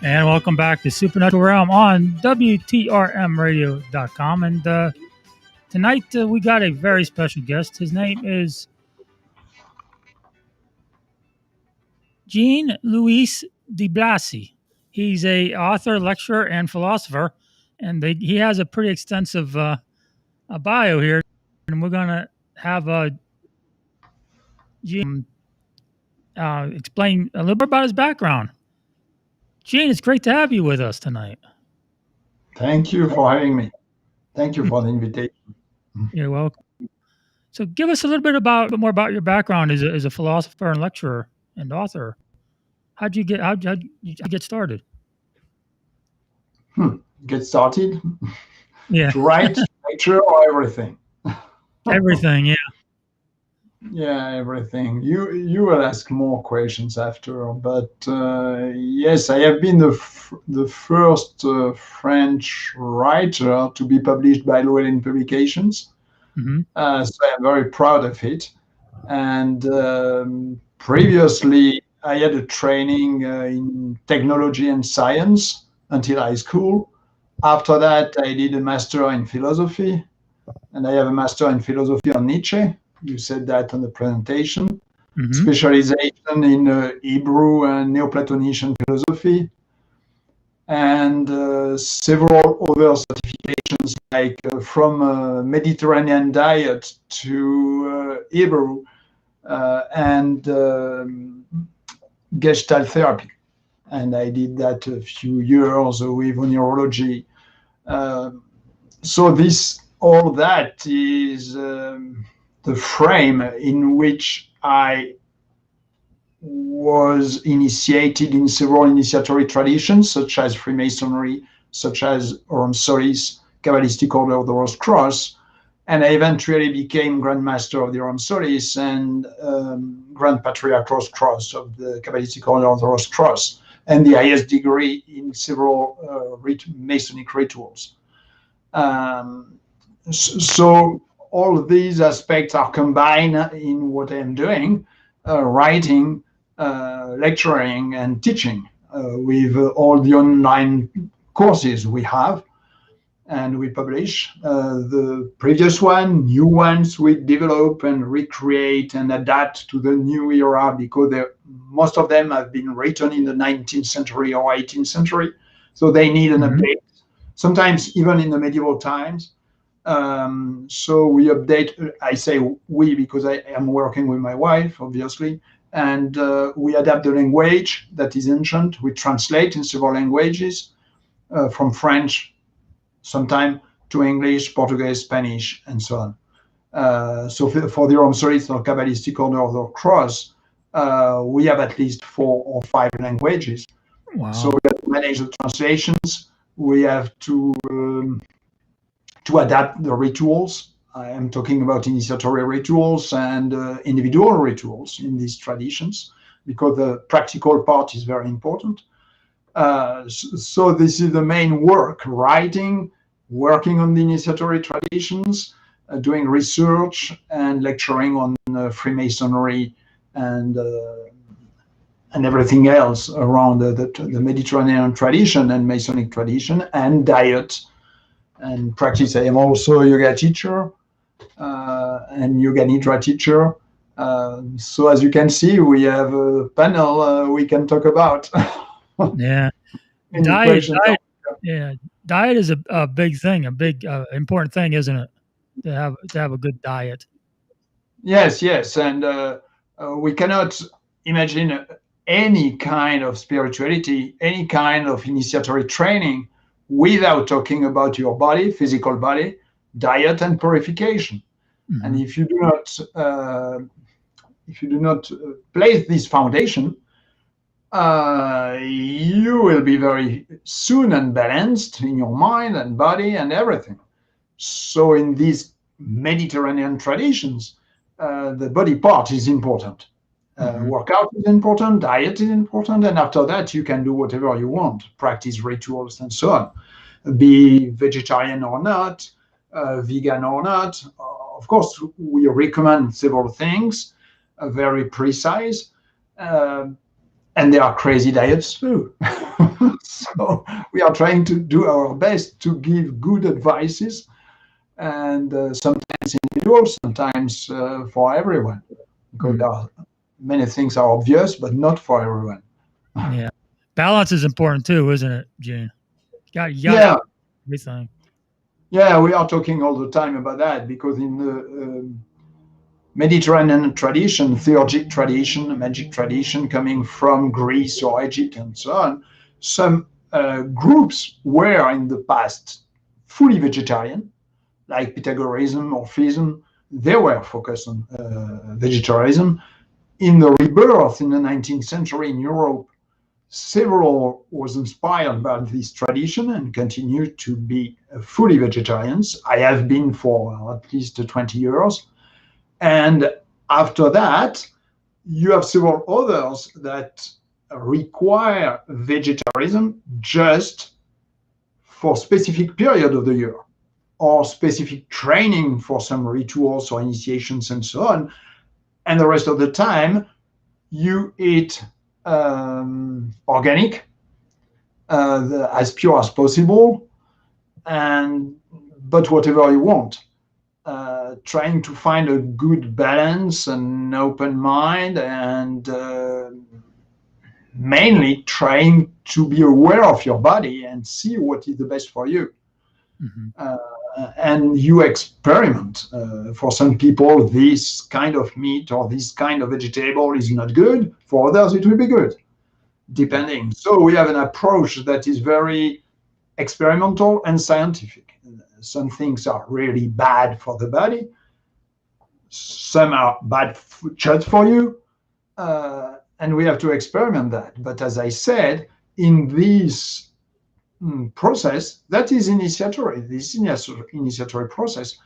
And welcome back to Supernatural Realm on WTRMradio.com. And tonight we got a very special guest. His name is Jean Louis de Blasi. He's a author, lecturer, and philosopher, and he has a pretty extensive a bio here. And we're going to have Jean explain a little bit about his background. Jean, it's great to have you with us tonight. Thank you for having me. Thank you for the invitation. You're welcome. So, give us a little bit more about your background as a philosopher and lecturer and author. How'd you get started? Get started? Yeah. To write, lecture, or everything? Everything, yeah. Yeah, everything. You will ask more questions after, but yes, I have been the first French writer to be published by Llewellyn Publications. Mm-hmm. So I'm very proud of it. And previously, I had a training in technology and science until high school. After that, I did a master in philosophy, and I have a master in philosophy on Nietzsche. You said that on the presentation. Mm-hmm. Specialization in Hebrew and Neoplatonician philosophy, and several other certifications like from Mediterranean diet to Hebrew and Gestalt therapy. And I did that a few years with neurology. So all that is the frame in which I was initiated in several initiatory traditions, such as Freemasonry, such as Orm Solis, Kabbalistic Order of the Rose Cross, and I eventually became Grand Master of the Orm Solis and Grand Patriarch Rose Cross of the Kabbalistic Order of the Rose Cross, and the highest degree in several Masonic rituals. So all of these aspects are combined in what I am doing, writing, lecturing, and teaching with all the online courses we have and we publish. The previous one, new ones we develop and recreate and adapt to the new era because most of them have been written in the 19th century or 18th century. So they need an update, sometimes even in the medieval times. So we update, I say we because I am working with my wife, obviously, and we adapt the language that is ancient. We translate in several languages, from French, sometimes to English, Portuguese, Spanish, and so on. So for the Orm Solis or Kabbalistic Order of the Cross, we have at least 4 or 5 languages. Wow. So we have to manage the translations. We have to adapt the rituals. I am talking about initiatory rituals and individual rituals in these traditions, because the practical part is very important. So this is the main work: writing, working on the initiatory traditions, doing research, and lecturing on Freemasonry and everything else around the Mediterranean tradition and Masonic tradition, and diet and practice. I am also a yoga teacher and yoga nidra teacher. So as you can see, we have a panel we can talk about. Yeah. Diet is a big thing, a big important thing, isn't it? To have a good diet. Yes, and we cannot imagine any kind of spirituality, any kind of initiatory training without talking about your body, physical body, diet, and purification. Mm-hmm. And if you do not place this foundation, you will be very soon unbalanced in your mind and body and everything. So in these Mediterranean traditions, the body part is important. Workout is important, diet is important, and after that you can do whatever you want, practice rituals and so on. Be vegetarian or not, vegan or not. Of course, we recommend several things, very precise. And there are crazy diets too. So we are trying to do our best to give good advices, and sometimes individual, sometimes for everyone, because there are many things are obvious, but not for everyone. Yeah. Balance is important too, isn't it, Gene? You got Yeah, everything. yeah, we are talking all the time about that because in the Mediterranean tradition, theurgic tradition, magic tradition coming from Greece or Egypt and so on, some groups were in the past fully vegetarian, like Pythagoreanism or Orphism. They were focused on vegetarianism. In the rebirth in the 19th century in Europe, several was inspired by this tradition and continued to be fully vegetarians. I have been for at least 20 years. And after that, you have several others that require vegetarianism just for specific period of the year or specific training for some rituals or initiations and so on. And the rest of the time, you eat organic, as pure as possible, and but whatever you want. Trying to find a good balance, an open mind, and mainly trying to be aware of your body and see what is the best for you. And you experiment. For some people, this kind of meat or this kind of vegetable is not good. For others, it will be good, depending. So we have an approach that is very experimental and scientific. Some things are really bad for the body. Some are bad just for you. And we have to experiment that. But as I said, in this process, that is initiatory, this initiatory process,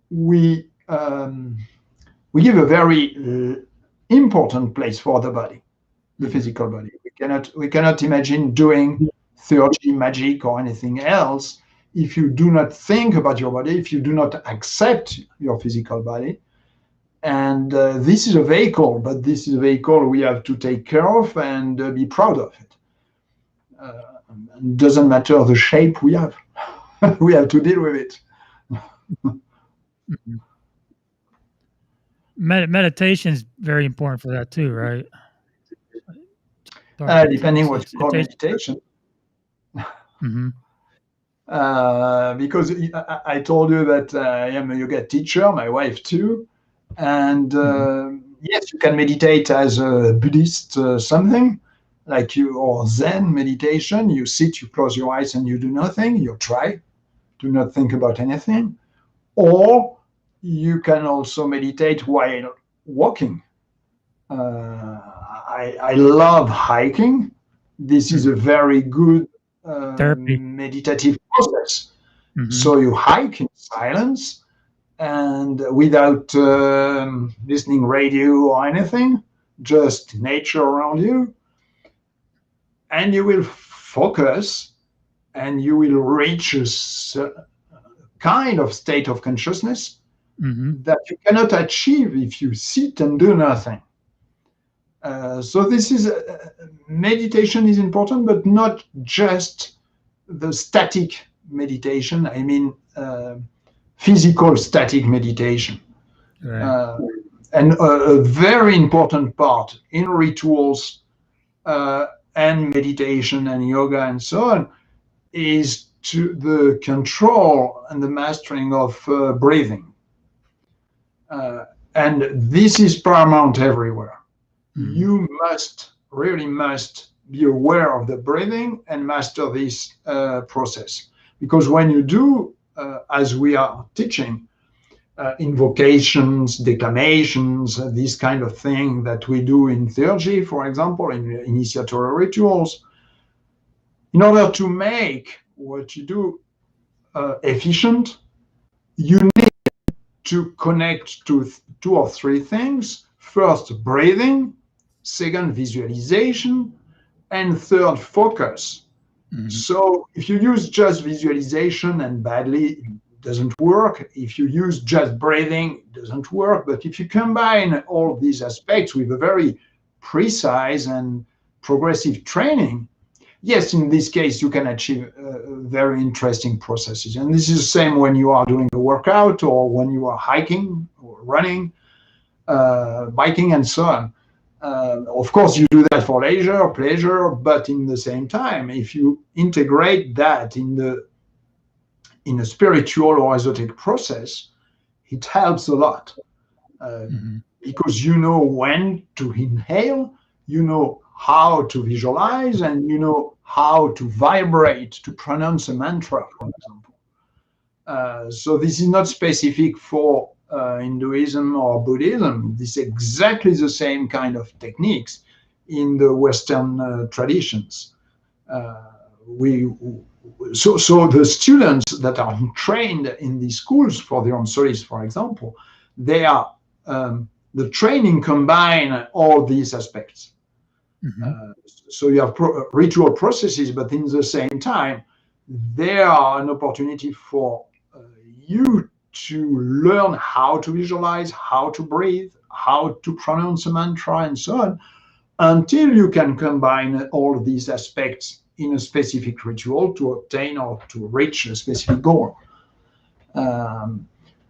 we give a very important place for the body, the physical body. We cannot imagine doing theurgy, magic, or anything else if you do not think about your body, if you do not accept your physical body. And this is a vehicle, but this is a vehicle we have to take care of and be proud of it. It doesn't matter the shape we have. We have to deal with it. Meditation is very important for that too, right? Depending what you call meditation. Because I told you that I am a yoga teacher, my wife too. And yes, you can meditate as a Buddhist something, like you, or Zen meditation. You sit, you close your eyes and you do nothing. You try, do not think about anything. Or you can also meditate while walking. I love hiking. This is a very good meditative process. So you hike in silence and without listening radio or anything, just nature around you. And you will focus and you will reach a kind of state of consciousness that you cannot achieve if you sit and do nothing. So this is meditation is important, but not just the static meditation. I mean, physical static meditation. Right. And a very important part in rituals and meditation and yoga and so on is to the control and the mastering of breathing. And this is paramount everywhere. You really must be aware of the breathing and master this process. Because when you do, as we are teaching, invocations, declamations, this kind of thing that we do in theurgy, for example, in initiatory rituals, in order to make what you do efficient, you need to connect to 2 or 3 things. First, breathing. Second, visualization. And third, focus. So if you use just visualization and badly, it doesn't work. If you use just breathing, it doesn't work. But if you combine all these aspects with a very precise and progressive training, yes, in this case, you can achieve very interesting processes. And this is the same when you are doing a workout or when you are hiking or running, biking, and so on. Of course, you do that for leisure or pleasure, but in the same time, if you integrate that in a spiritual or esoteric process, it helps a lot. Because you know when to inhale, you know how to visualize, and you know how to vibrate, to pronounce a mantra, for example. So this is not specific for Hinduism or Buddhism. This is exactly the same kind of techniques in the Western traditions. So the students that are trained in these schools for the Onsolis, for example, they are the training combine all these aspects. So you have ritual processes, but in the same time, there are an opportunity for you to learn how to visualize, how to breathe, how to pronounce a mantra, and so on, until you can combine all these aspects in a specific ritual to obtain or to reach a specific goal.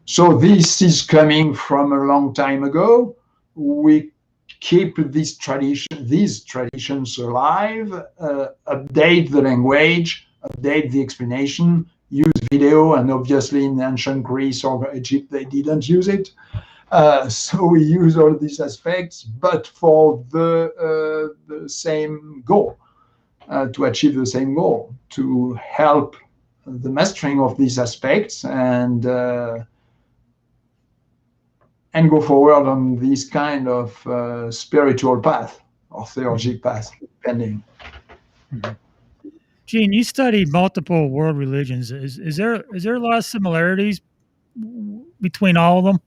So this is coming from a long time ago. We keep these traditions alive, update the language, update the explanation, use video, and obviously in ancient Greece or Egypt they didn't use it. So we use all these aspects, but for the same goal, to achieve the same goal, to help the mastering of these aspects and go forward on this kind of spiritual path or theurgic path, depending. Gene, you studied multiple world religions. Is there a lot of similarities between all of them?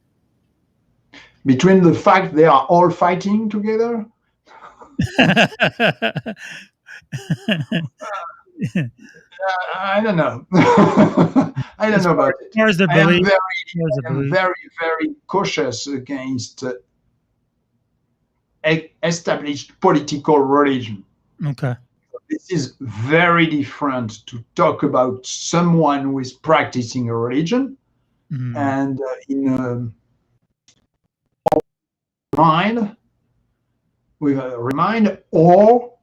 Between the fact they are all fighting together? I don't know. I don't know about it. I am very, very cautious against established political religion. Okay. This is very different to talk about someone who is practicing a religion and in a mind, with a mind, or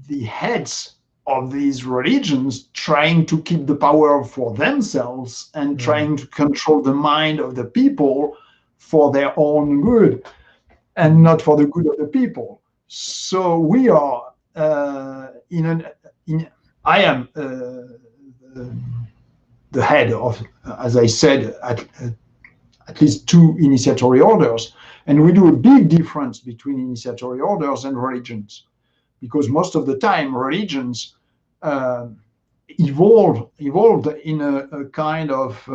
the heads of these religions trying to keep the power for themselves and trying to control the mind of the people for their own good and not for the good of the people. So we are I am the head of, as I said, at least 2 initiatory orders, and we do a big difference between initiatory orders and religions, because most of the time religions evolved in a kind of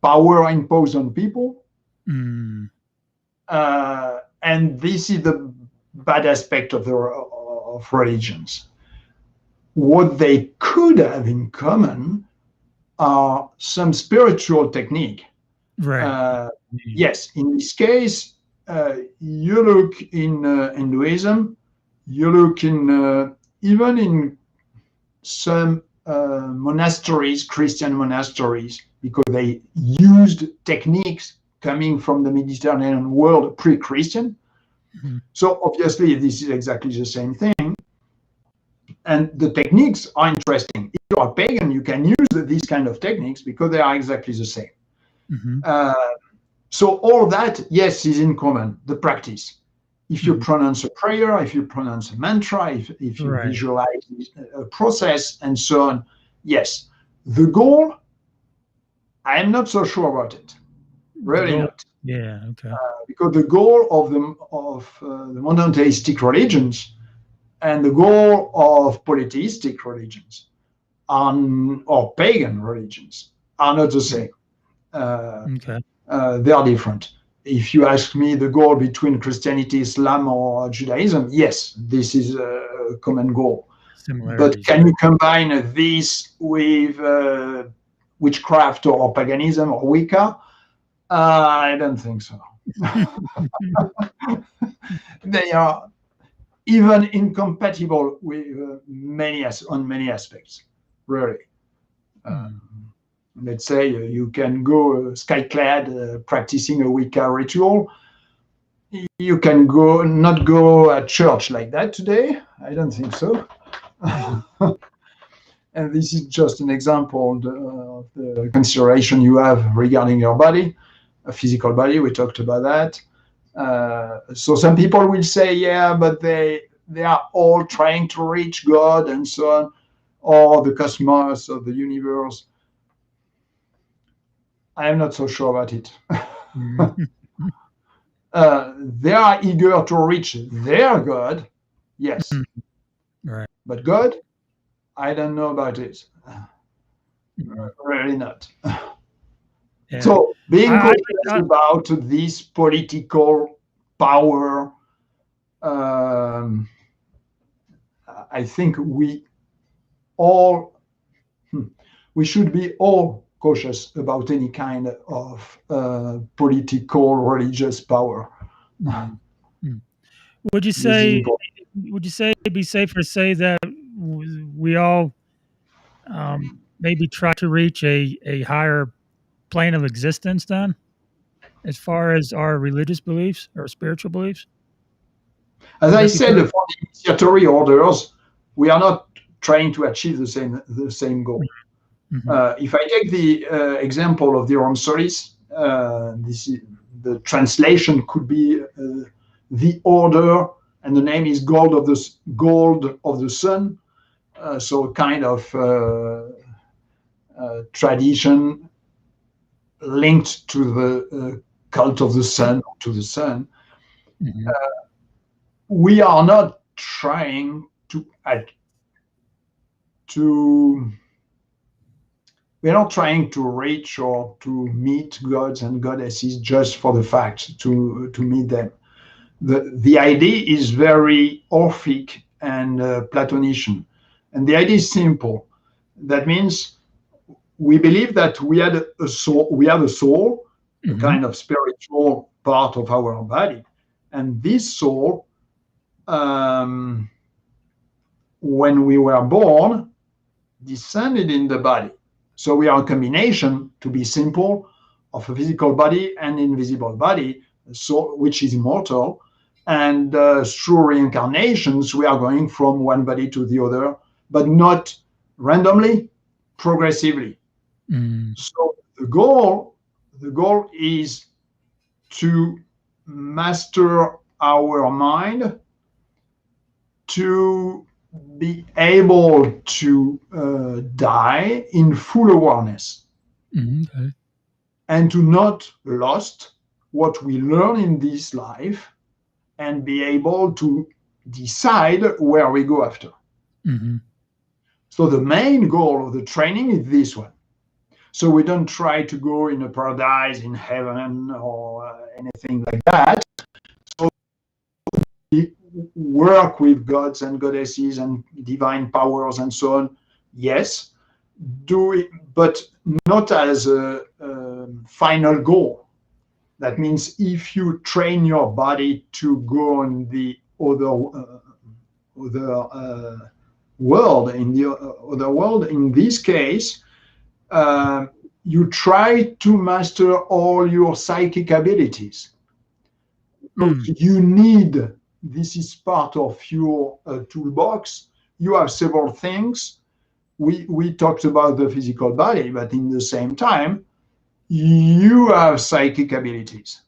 power imposed on people, and this is the bad aspect of religions. What they could have in common are some spiritual technique. Right. Yes, in this case, you look in Hinduism, you look in even in some monasteries, Christian monasteries, because they used techniques coming from the Mediterranean world pre-Christian. So obviously this is exactly the same thing. And the techniques are interesting. If you are pagan, you can use these kind of techniques because they are exactly the same. So all that, yes, is in common, the practice. If you pronounce a prayer, if you pronounce a mantra, if you visualize a process and so on, yes. The goal, I am not so sure about it. Really not. Yeah, okay. Because the goal of the monotheistic religions and the goal of polytheistic religions or pagan religions are not the same. They are different. If you ask me the goal between Christianity, Islam, or Judaism, yes, this is a common goal. But can you combine this with witchcraft or paganism or Wicca? I don't think so. They are even incompatible with on many aspects, really. Let's say you can go sky-clad practicing a Wicca ritual. You can not go at church like that today. I don't think so. And this is just an example of the consideration you have regarding your body, a physical body. We talked about that. So some people will say, yeah, but they are all trying to reach God and so on, or the cosmos or the universe. I am not so sure about it. They are eager to reach their God, yes. Right. But God, I don't know about it. Really not. Yeah. So being cautious about this political power, I think we should be all cautious about any kind of political, religious power. Would you say it'd be safer to say that we all maybe try to reach a higher plane of existence then, as far as our religious beliefs or spiritual beliefs? As I said, for the initiatory orders, we are not trying to achieve the same goal. If I take the example of the Orm Solis, the translation could be the order, and the name is Gold of the Sun. So kind of tradition linked to the cult of the sun, to the sun. We are not trying we're not trying to reach or to meet gods and goddesses just for the fact to meet them. The idea is very Orphic and Platonician. And the idea is simple. That means we believe that we have a soul, a kind of spiritual part of our body. And this soul, when we were born, descended in the body. So we are a combination, to be simple, of a physical body and invisible body, which is immortal. And through reincarnations, we are going from one body to the other, but not randomly, progressively. So the goal is to master our mind, to be able to die in full awareness, and to not lost what we learn in this life, and be able to decide where we go after. So the main goal of the training is this one. So we don't try to go in a paradise, in heaven, or anything like that. So we work with gods and goddesses and divine powers and so on. Yes, do it, but not as a final goal. That means if you train your body to go on the other world, in this case, you try to master all your psychic abilities. You need, this is part of your toolbox. You have several things. We talked about the physical body, but in the same time, you have psychic abilities.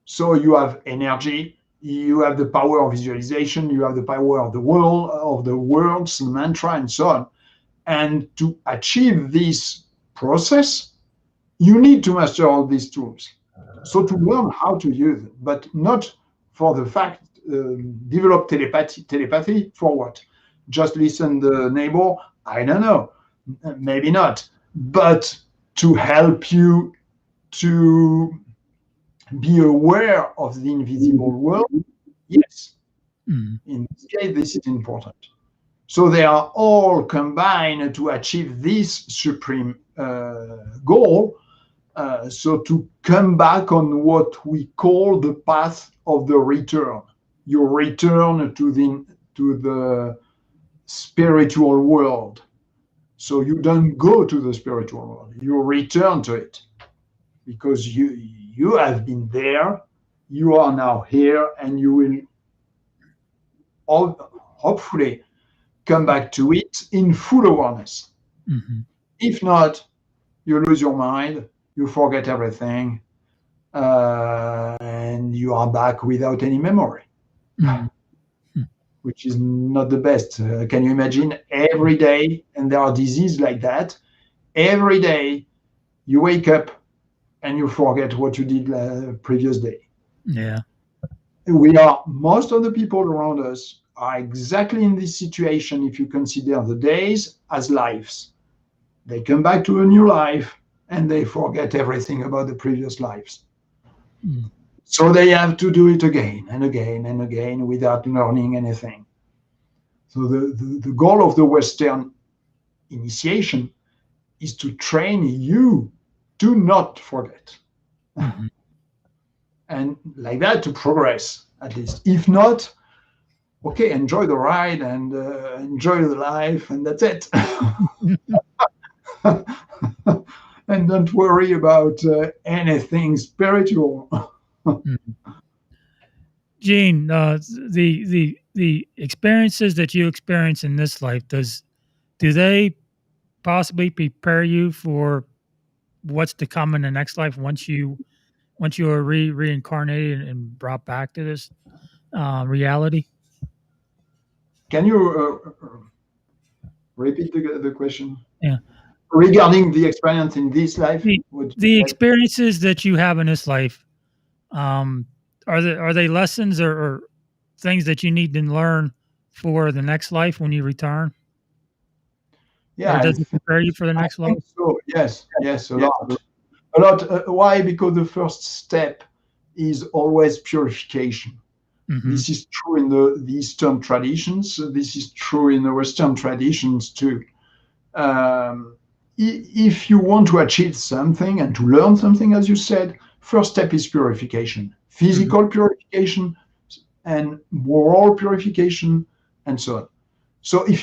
So you have energy, you have the power of visualization, you have the power of the words, mantra, and so on. And to achieve this process, you need to master all these tools. So to learn how to use it, but not for the fact, develop telepathy for what? Just listen to the neighbor? I don't know, maybe not. But to help you to be aware of the invisible world, yes. In this case, this is important. So they are all combined to achieve this supreme goal. So to come back on what we call the path of the return, you return to the spiritual world. So you don't go to the spiritual world, you return to it because you have been there, you are now here, and you will hopefully come back to it in full awareness. Mm-hmm. If not, you lose your mind, you forget everything, and you are back without any memory, Mm-hmm. which is not the best. Can you imagine every day, and there are diseases like that, every day you wake up and you forget what you did previous day. Yeah. Most of the people around us are exactly in this situation if you consider the days as lives. They come back to a new life and they forget everything about the previous lives. Mm. So they have to do it again and again and again without learning anything. So the goal of the Western initiation is to train you to not forget. Mm-hmm. And like that to progress, at least. If not, okay, enjoy the ride and enjoy the life, and that's it. And don't worry about anything spiritual. Gene, the experiences that you experience in this life, do they possibly prepare you for what's to come in the next life once you are reincarnated and brought back to this reality? Can you repeat the question? Yeah. Regarding the experience in this life, The what you the said? experiences that you have in this life, um, are they lessons or things that you need to learn for the next life when you return, Yeah, or does it prepare you for the I next life? think so. Yes, yes, a lot. A lot. Why? Because the first step is always purification. Mm-hmm. This is true in the Eastern traditions. This is true in the Western traditions too. Um, if you want to achieve something and to learn something, as you said, first step is purification, Mm-hmm. physical purification and moral purification, and so on. So if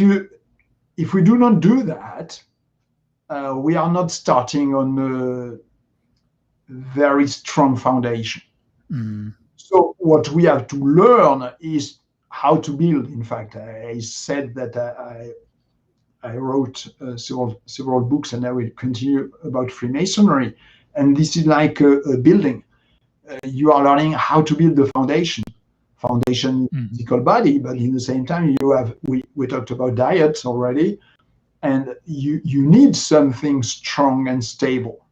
we do not do that, we are not starting on a very strong foundation. Mm-hmm. So what we have to learn is how to build. In fact, I said that I wrote several books, and I will continue about Freemasonry. And this is like a building. You are learning how to build the foundation. Foundation Mm-hmm. physical body, but in the same time, you have we talked about diets already, and you need something strong and stable.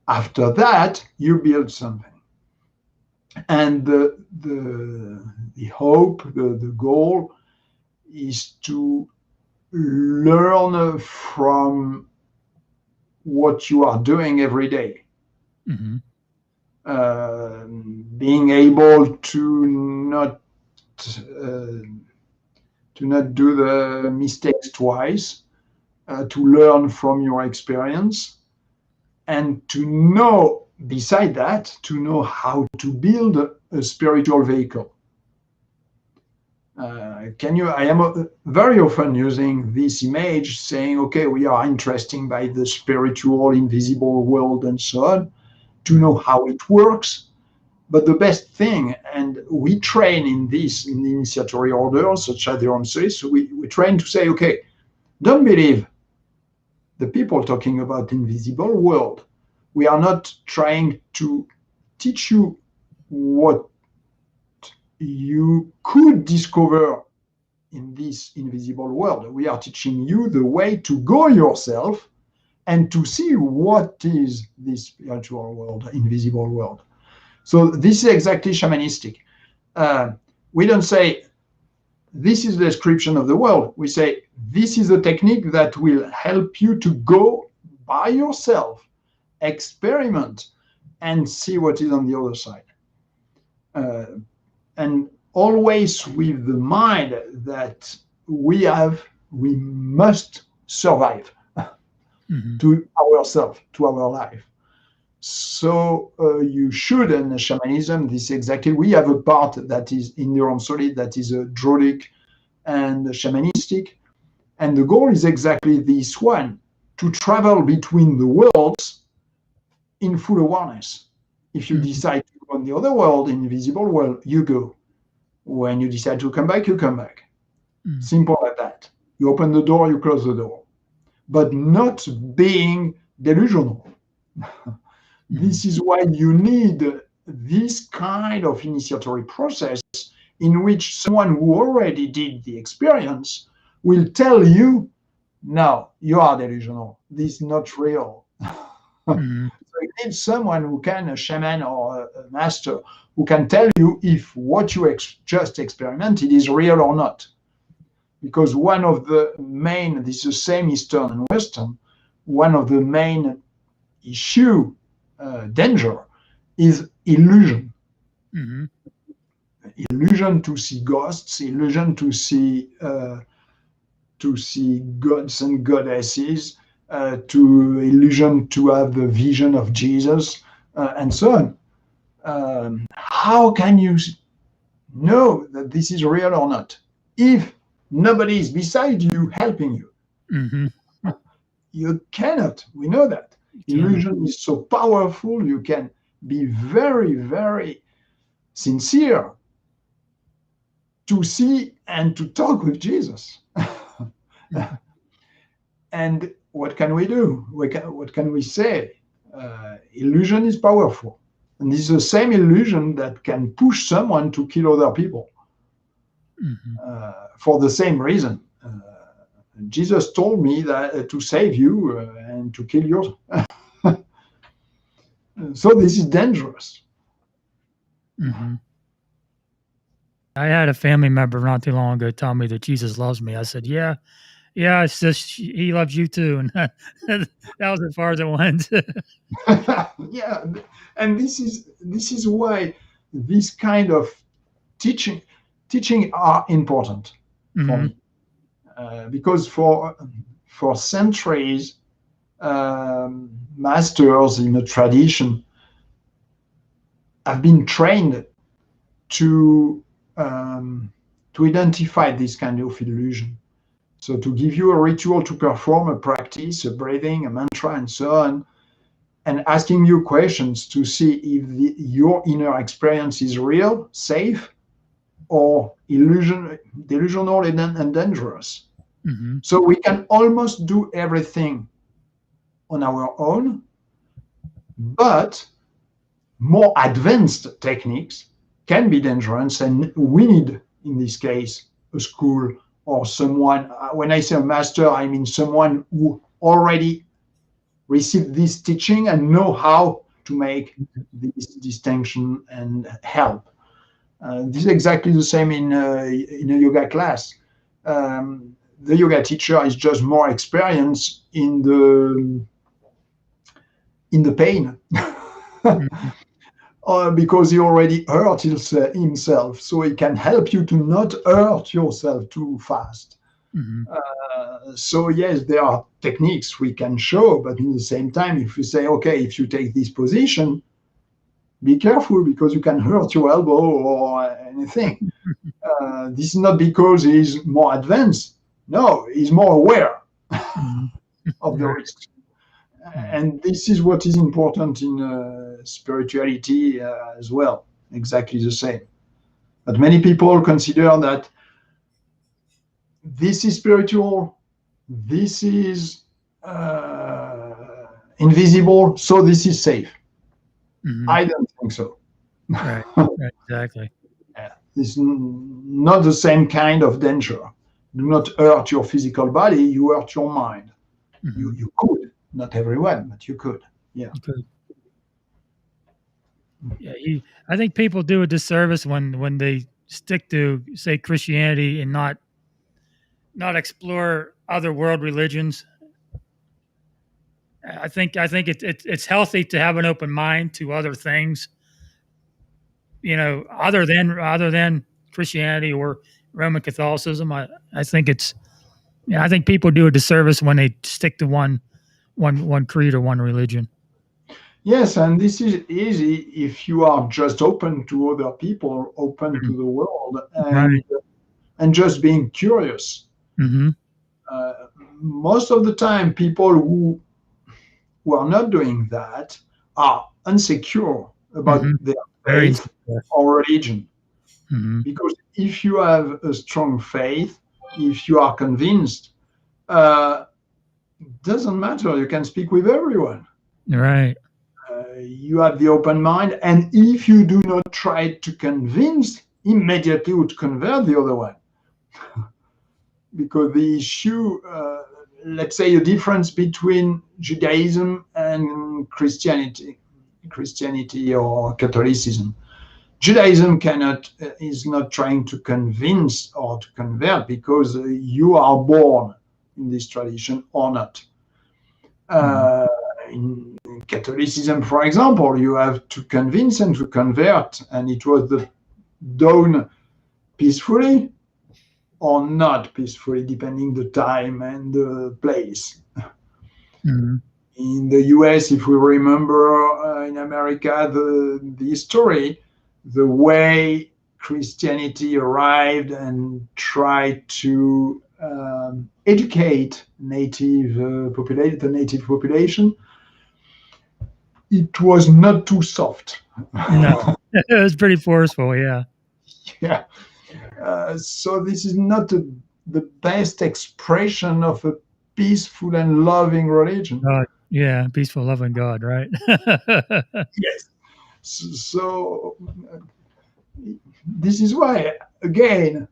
After that, you build something. And the hope, the goal is to learn from what you are doing every day. Mm-hmm. Uh, Being able uh, to not do the mistakes twice, to learn from your experience, and to know, beside that, to know how to build a spiritual vehicle. Can you? I am very often using this image, saying, "Okay, we are interested by the spiritual, invisible world, and so on, to know how it works." But the best thing, and we train in this in the initiatory orders, such as the Ramses, we train to say, "Okay, don't believe the people talking about invisible world. We are not trying to teach you what you could discover in this invisible world. We are teaching you the way to go yourself and to see what is this spiritual world, invisible world." So this is exactly shamanistic. Uh, we don't say this is the description of the world. We say this is a technique that will help you to go by yourself, experiment, and see what is on the other side. Uh, and always with the mind that we must survive Mm-hmm. to ourselves, to our life. So you should, in shamanism, this exactly, we have a part that is in Neuron Solid that is Druidic and shamanistic. And the goal is exactly this one, to travel between the worlds in full awareness. If you decide to go on the other world, invisible world, you go. When you decide to come back, you come back. Simple like that. You open the door, you close the door. But not being delusional. This is why you need this kind of initiatory process in which someone who already did the experience will tell you, no, you are delusional. This is not real. So you need someone who can, a shaman or a master, who can tell you if what you just experimented is real or not. Because one of the main, this is the same Eastern and Western, one of the main issue, danger, is illusion. Illusion to see ghosts, illusion to see gods and goddesses, to illusion to have the vision of Jesus, and so on. How can you know that this is real or not if nobody is beside you helping you? You cannot. We know that. Illusion is so powerful. You can be very, very sincere to see and to talk with Jesus. And what can we do? What can we say? Illusion is powerful. And this is the same illusion that can push someone to kill other people for the same reason. Jesus told me that to save you and to kill yours. So this is dangerous. I had a family member not too long ago tell me that Jesus loves me. I said, yeah, it's just he loves you too. And that was as far as it went. Yeah, and this is why this kind of teaching are important for me. Because for centuries, masters in a tradition have been trained to identify this kind of illusion. So to give you a ritual to perform, a practice, a breathing, a mantra, and so on, and asking you questions to see if your inner experience is real, safe, or delusional and dangerous. So we can almost do everything on our own, but more advanced techniques can be dangerous, and we need, in this case, a school or someone. When I say a master, I mean someone who already received this teaching and know how to make this distinction and help. This is exactly the same in a yoga class. The yoga teacher is just more experienced in the pain. Because he already hurt himself, so he can help you to not hurt yourself too fast. So yes, there are techniques we can show, but at the same time, if you say, okay, if you take this position, be careful because you can hurt your elbow or anything. This is not because he's more advanced. No, he's more aware of the risks. And this is what is important in spirituality as well, exactly the same. But many people consider that this is spiritual, this is invisible, so this is safe. I don't think so. Right, exactly. It's not the same kind of danger. Do not hurt your physical body, you hurt your mind. You could. Not everyone, but you could. Yeah. You could. Yeah, I think people do a disservice when they stick to, say, Christianity and not explore other world religions. I think it's healthy to have an open mind to other things, other than Christianity or Roman Catholicism. I think I think people do a disservice when they stick to one creed or one religion. Yes, and this is easy if you are just open to other people, open Mhm. to the world, Right. and just being curious. Hmm. Uh, Most of the time, people who are not doing that are insecure about Hmm. their Very faith insecure. or religion. Hmm. Because if you have a strong faith, if you are convinced, uh, doesn't matter. You can speak with everyone. Right. You have the open mind, and if you do not try to convince, immediately would convert the other one. Because the issue, let's say, a difference between Judaism and Christianity or Catholicism. Judaism is not trying to convince or to convert because you are born in this tradition or not. Hmm. Uh, in Catholicism, for example, you have to convince and to convert, and it was done peacefully or not peacefully, depending the time and the place. Hmm. In the US, if we remember, in America, the story, the way Christianity arrived and tried to educate the native population, it was not too soft. No, it was pretty forceful. Yeah. Yeah. So this is not the best expression of a peaceful and loving religion. God. Yeah. Peaceful, loving God. Right. Yes. So this is why, again,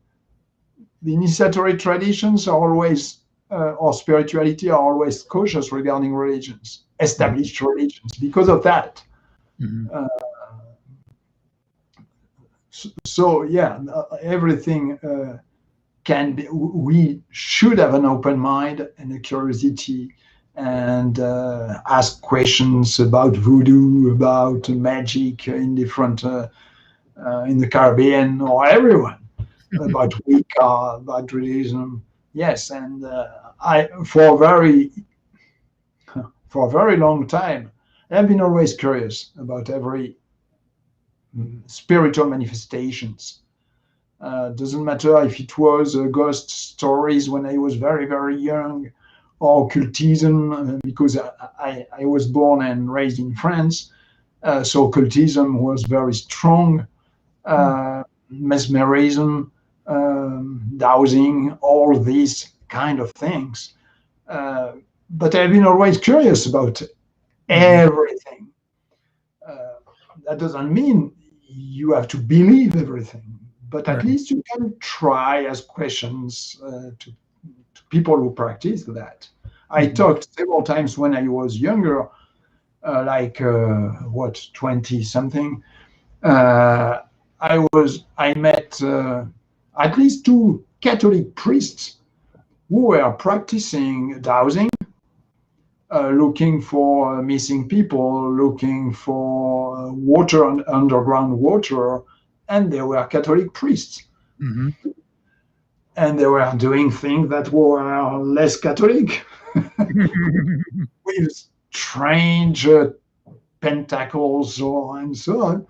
the initiatory traditions are always, or spirituality are always cautious regarding religions, established religions, because of that. Hmm. Uh, so yeah, everything can be. We should have an open mind and a curiosity, and ask questions about voodoo, about magic in different, in the Caribbean or everyone, about Wicca, about Judaism. Yes, and I for a very long time I've been always curious about every spiritual manifestations. Doesn't matter if it was ghost stories when I was very very young, or occultism, because I was born and raised in France, so occultism was very strong. Mesmerism, dowsing, all these kind of things. Uh, but I've been always curious about Hmm. everything. Uh, that doesn't mean you have to believe everything, but at Right. least you can try as questions, to people who practice that. I Hmm. talked several times when I was younger, like, what, 20 something. Uh, I met, at least two Catholic priests who were practicing dowsing, looking for missing people, looking for water, underground water, and they were Catholic priests. Hmm. And they were doing things that were less Catholic, with strange pentacles and so on.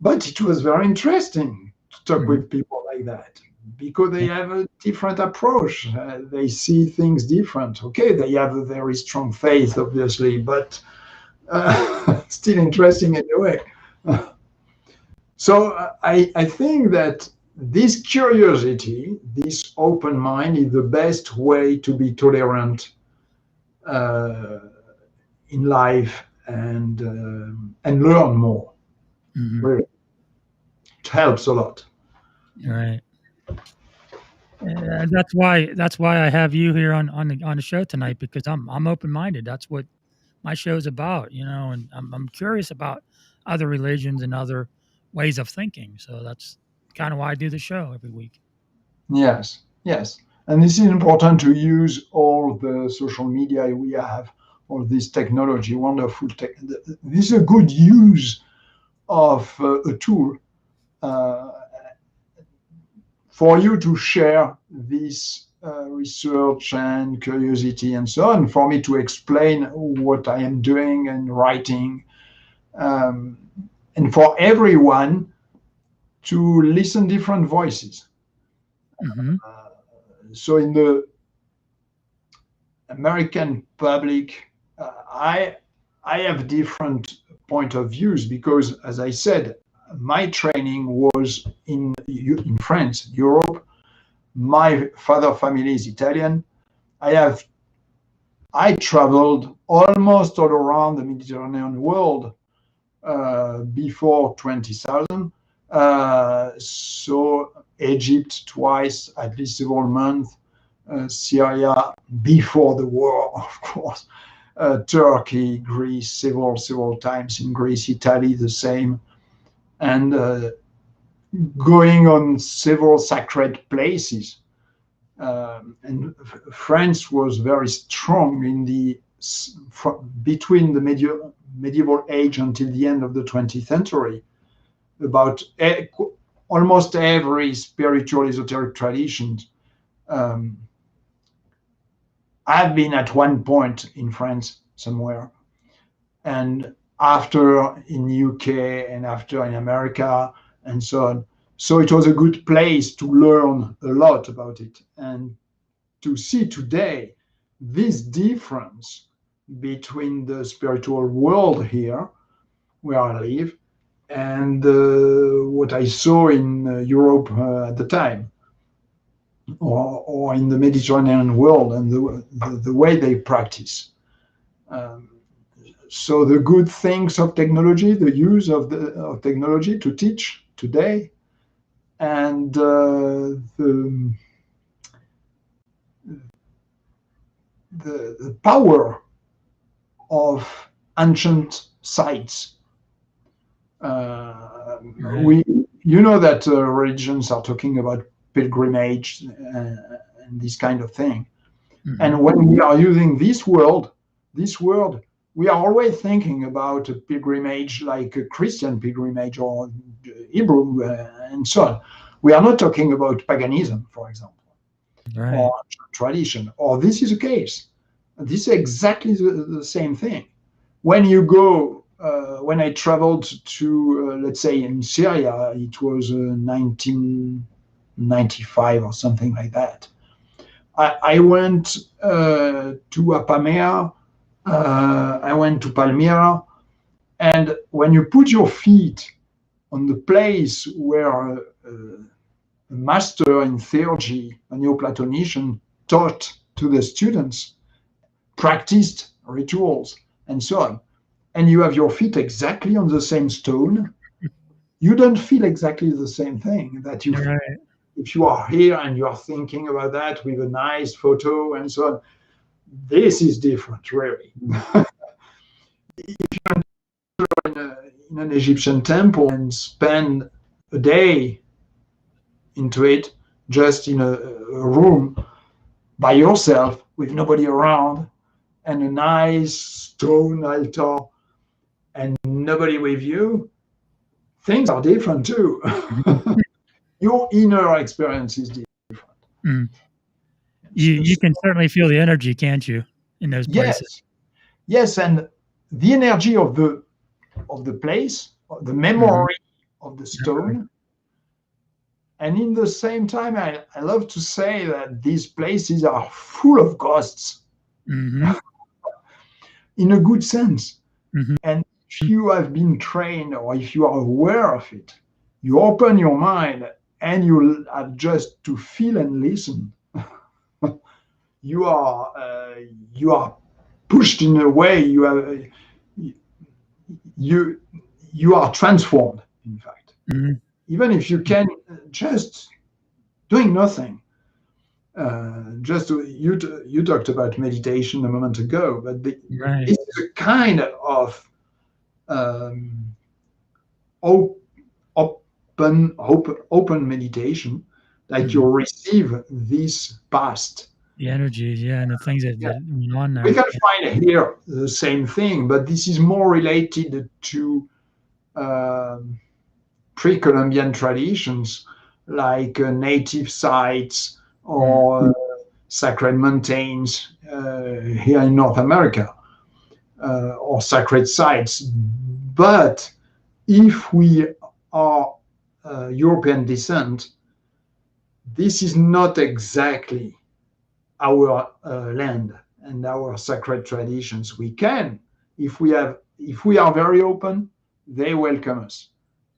But it was very interesting to talk Hmm. with people like that because they have a different approach. They see things different. Okay, they have a very strong faith, obviously, but still interesting in a way. So I think that this curiosity, this open mind, is the best way to be tolerant uh, in life, and learn more. Hmm. Really, it helps a lot. Right. And that's why I have you here on the show tonight because I'm open minded. That's what my show's about, and I'm curious about other religions and other ways of thinking. So that's kind of why I do the show every week. Yes, yes. And this is important to use all the social media we have, all this technology, wonderful tech. This is a good use of a tool, uh, for you to share this research and curiosity and so on, for me to explain what I am doing and writing, um, and for everyone to listen different voices. Hmm. So in the American public, I have different point of views because, as I said, my training was in France, Europe. My father family is Italian. I have I traveled almost all around the Mediterranean world before 20,000. So Egypt twice, at least several months. Syria before the war, of course. Turkey, Greece, several times in Greece, Italy, the same, and going on several sacred places. And France was very strong in the between the medieval age until the end of the 20th century. About almost every spiritual esoteric tradition um, have been at one point in France somewhere, and after in the UK and after in America and so on. So it was a good place to learn a lot about it and to see today this difference between the spiritual world here where I live and what I saw in Europe at the time, or in the Mediterranean world, and the way they practice. Um, so the good things of technology, the use of technology to teach today, and the power of ancient sites. Right. We, you know that religions are talking about pilgrimage and this kind of thing. Hmm. And when we are using this word, we are always thinking about a pilgrimage like a Christian pilgrimage or Hebrew and so on. We are not talking about paganism, for example, Right. or tradition, or this is a case. This is exactly the same thing. When you go, when I traveled to, let's say in Syria, it was 1995 or something like that. I went to Apamea, I went to Palmyra, and when you put your feet on the place where a master in theurgy, a Neoplatonician, taught to the students, practiced rituals, and so on, and you have your feet exactly on the same stone, you don't feel exactly the same thing that you feel Right. if you are here and you are thinking about that with a nice photo and so on. This is different, really. in, a, in an Egyptian temple and spend a day into it, just in a room by yourself with nobody around and a nice stone altar and nobody with you, things are different too. Your inner experience is different. Mm. You can certainly feel the energy, can't you, in those places? Yes, yes, and the energy of the place, the Hmm. memory of the stone. And in the same time, I love to say that these places are full of ghosts Hmm. in a good sense. Hmm. And if you have been trained or if you are aware of it, you open your mind and you have just to feel and listen. you are you are pushed in a way you you are transformed. In fact, Hmm. even if you can just doing nothing. Just you talked about meditation a moment ago, but Right. this is a kind of um, op- open meditation that you Hmm. receive this past. The energies, yeah, and the things Yeah. that went on We there. can find here the same thing, but this is more related to um, pre-Columbian traditions like native sites Mm. or sacred mountains here in North America, or sacred sites. But if we are European descent, this is not exactly our land and our sacred traditions. We can, if we are very open, they welcome us.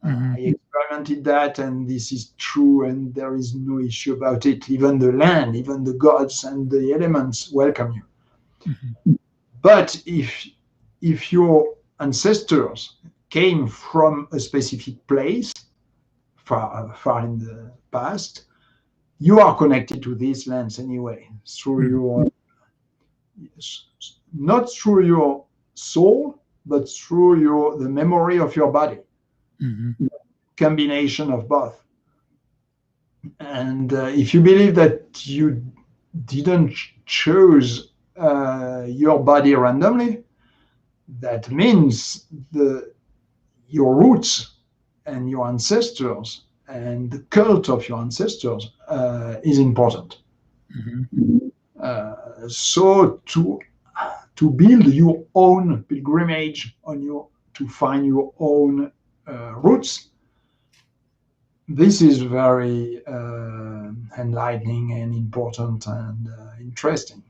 Mm-hmm. I experimented that, and this is true, and there is no issue about it. Even the land, even the gods and the elements welcome you. Mm-hmm. But if your ancestors came from a specific place far in the past, you are connected to these lands anyway, through your, not through your soul, but through the memory of your body. Mm-hmm. Combination of both. And if you believe that you didn't choose your body randomly, that means your roots and your ancestors and the cult of your ancestors is important. Mm-hmm. So to build your own pilgrimage to find your own roots, this is very enlightening and important and interesting.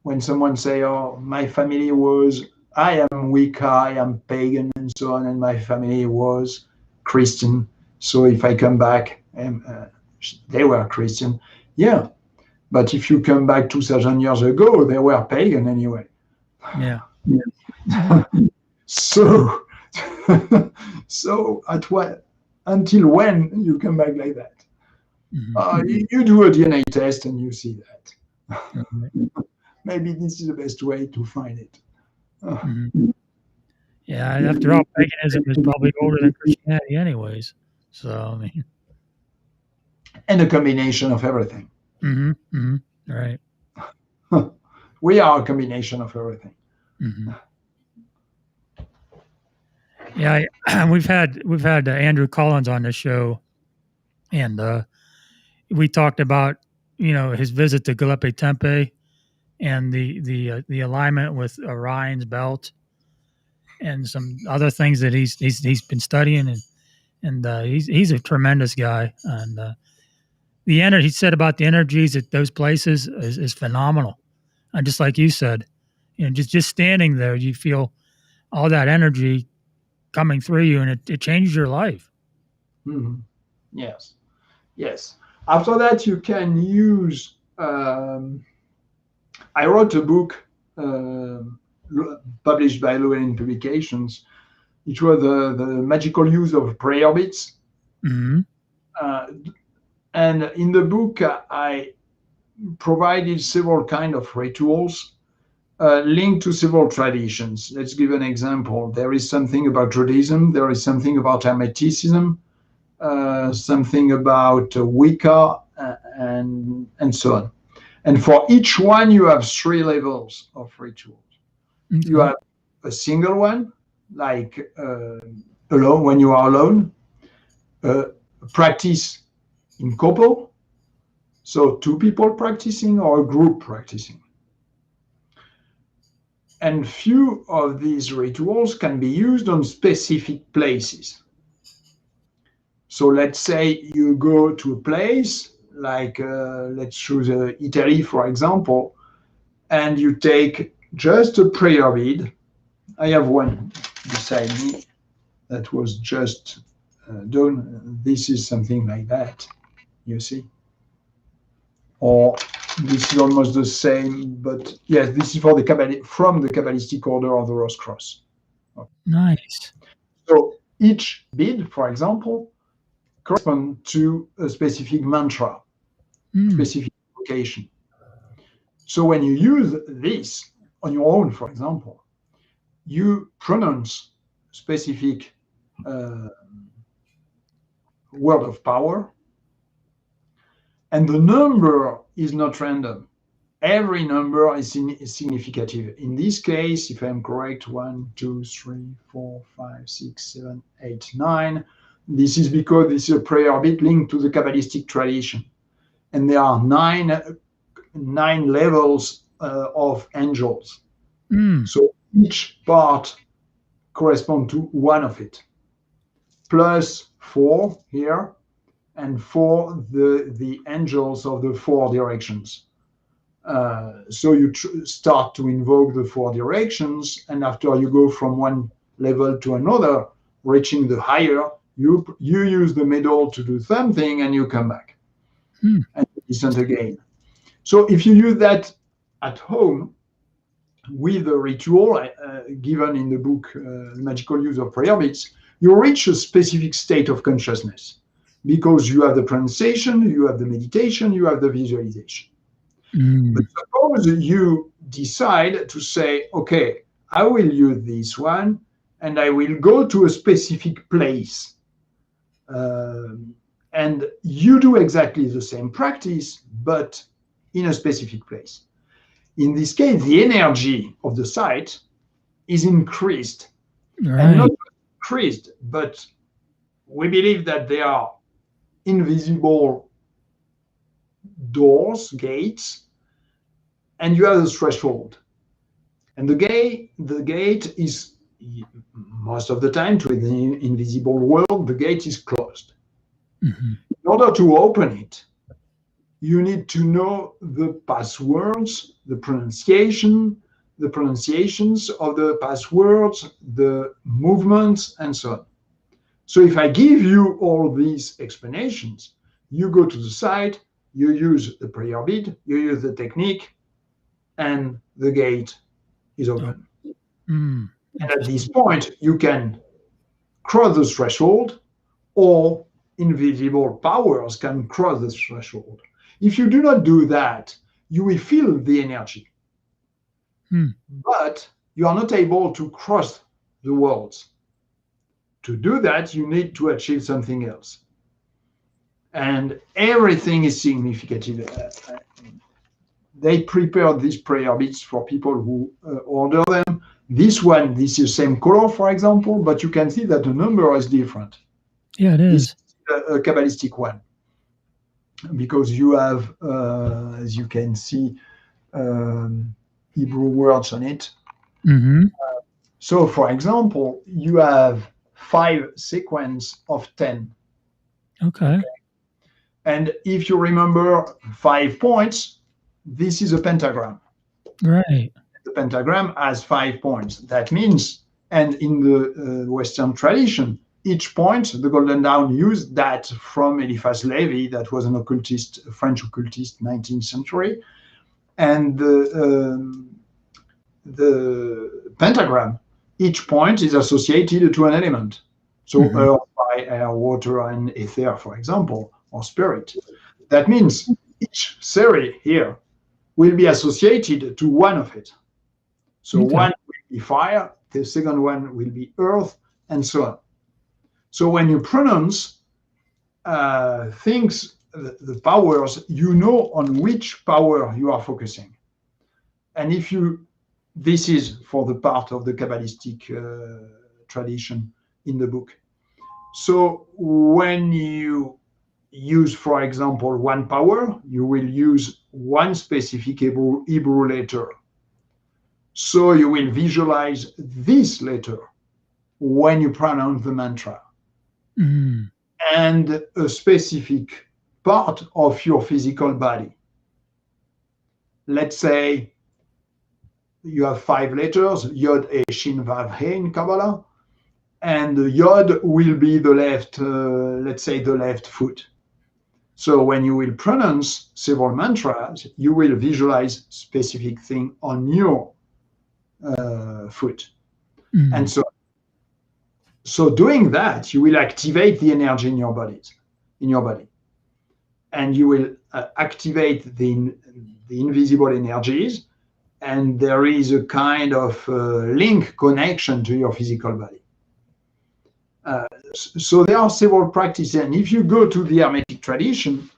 When someone say, "Oh, my family was," I am Wicca, I am pagan, and so on, and my family was Christian. So if I come back, they were Christian. Yeah, but if you come back 2,000 years ago, they were pagan anyway. Yeah. So, so until when you come back like that? Mm-hmm. You do a DNA test and you see that. Mm-hmm. Maybe this is the best way to find it. Mm-hmm. Yeah, after all, paganism is probably older than Christianity, anyways. So, I mean, And a combination of everything. mm-hmm. Mm-hmm. Right. We are a combination of everything. Mm-hmm. Yeah, we've had Andrew Collins on the show, and we talked about his visit to Galepe Tempe and the alignment with Orion's belt and some other things that he's been studying, and he's a tremendous guy, and the energy he said about the energies at those places is phenomenal, and just like you said, just standing there, you feel all that energy coming through you, and it changes your life. Mm-hmm. Yes, yes. After that, you can use. I wrote a book published by Llewellyn Publications. It was the magical use of prayer beads. Mm-hmm. And in the book, I provided several kind of rituals linked to several traditions. Let's give an example. There is something about Judaism. There is something about Hermeticism. Something about Wicca, and so on. And for each one, you have 3 levels of rituals. Okay. You have a single one, like alone, when you are alone, practice in couple, so 2 people practicing or a group practicing. And few of these rituals can be used on specific places. So let's say you go to a place like, let's choose Italy, for example, and you take just a prayer bead. I have one beside me that was just done. This is something like that, you see. Or this is almost the same, but yes, this is from the Kabbalistic Order of the Rose Cross. Okay. Nice. So each bead, for example, corresponds to a specific mantra, specific location. So when you use this on your own, for example, you pronounce specific word of power, and the number is not random. Every number is significant. In this case, if I'm correct, 1, 2, 3, 4, 5, 6, 7, 8, 9. This is because this is a prayer bead linked to the Kabbalistic tradition. and there are nine levels of angels. So each part corresponds to one of it, plus 4 here, and 4 the angels of the 4 directions. So you start to invoke the 4 directions, and after you go from one level to another, reaching the higher, you use the middle to do something, and you come back and descend again. So if you use that at home with a ritual given in the book, The Magical Use of Prayer Beads, you reach a specific state of consciousness because you have the pronunciation, you have the meditation, you have the visualization. But suppose you decide to say, okay, I will use this one and I will go to a specific place. And you do exactly the same practice, but in a specific place. In this case, the energy of the site is increased. Right. And not increased, but we believe that there are invisible doors, gates, and you have a threshold. And the gate is, most of the time, to the invisible world, the gate is closed. In order to open it, you need to know the passwords, the pronunciations of the passwords, the movements, and so on. So if I give you all these explanations, you go to the site, you use the prayer bead, you use the technique, and the gate is open. And at this point, you can cross the threshold, or invisible powers can cross the threshold. If you do not do that, you will feel the energy. But you are not able to cross the worlds. To do that, you need to achieve something else. And everything is significant. They prepared these prayer beads for people who order them. This one, this is the same color, for example, but you can see that the number is different. Yeah, it is. This is a Kabbalistic one. Because you have, as you can see, Hebrew words on it. So, for example, you have 5 sequences of 10. Okay. And if you remember 5 points, this is a pentagram. Right. The pentagram has 5 points. That means, and in the Western tradition, each point, the Golden Dawn used that from Eliphas Levi, that was an occultist, a French occultist, 19th century. And the pentagram, each point is associated to an element. So earth, fire, air, water, and ether, for example, or spirit. That means each series here will be associated to one of it. So one will be fire, the second one will be earth, and so on. So when you pronounce things, the powers, you know on which power you are focusing. And if you, this is for the part of the Kabbalistic tradition in the book. So when you use, for example, one power, you will use one specific Hebrew letter. So you will visualize this letter when you pronounce the mantra. And a specific part of your physical body. Let's say you have 5 letters, Yod, He, Shin, Vav, He in Kabbalah, and the Yod will be the left, let's say the left foot. So when you will pronounce several mantras, you will visualize specific thing on your foot. And so doing that, you will activate the energy in your body, and you will activate the invisible energies, and there is a kind of link connection to your physical body. So there are several practices, and if you go to the Hermetic tradition,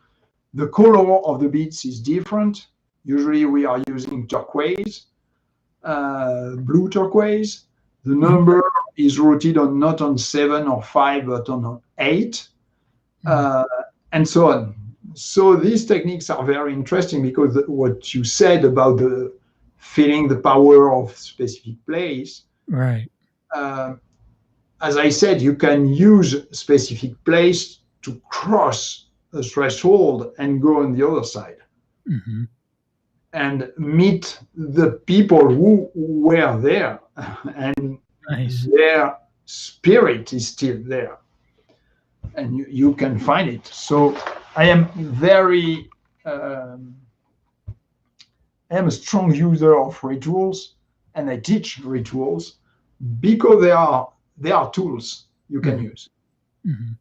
the color of the beads is different. Usually we are using turquoise, blue turquoise. The number is rooted on not on 7 or 5, but on 8, and so on. So these techniques are very interesting because what you said about the feeling the power of specific place, Right. uh, as I said, you can use specific place to cross a threshold and go on the other side Mm-hmm. and meet the people who were there, and Nice. their spirit is still there, and you can find it. So I am very I am a strong user of rituals, and I teach rituals because they are tools you can Mm-hmm. use. Mm-hmm.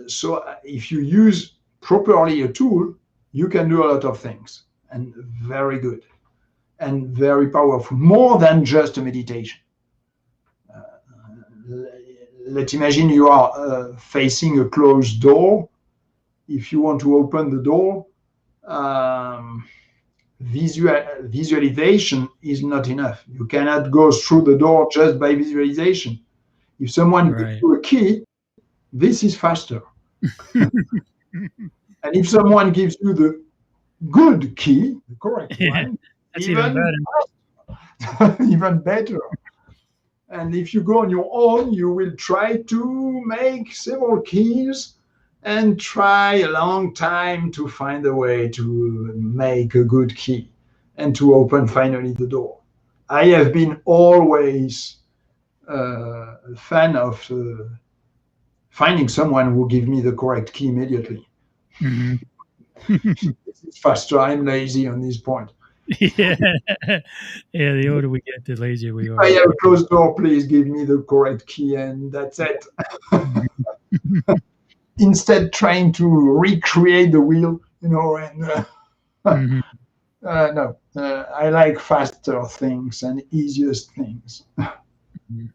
So if you use properly a tool, you can do a lot of things, and very good and very powerful, more than just a meditation. Let's imagine you are facing a closed door. If you want to open the door, um, visualization is not enough. You cannot go through the door just by visualization. If someone gives Right. you a key, this is faster. And if someone gives you the good key, the correct Yeah, one, that's even even better. even better. And if you go on your own, you will try to make several keys and try a long time to find a way to make a good key and to open finally the door. I have been always a fan of finding someone who give me the correct key immediately. Mm-hmm. It's faster. I'm lazy on this point. Yeah. Yeah, the older we get, the lazier we If I are. have a closed door, please give me the correct key, and that's it. Mhm. Instead, trying to recreate the wheel, and Mhm. no, I like faster things and easiest things. Mhm.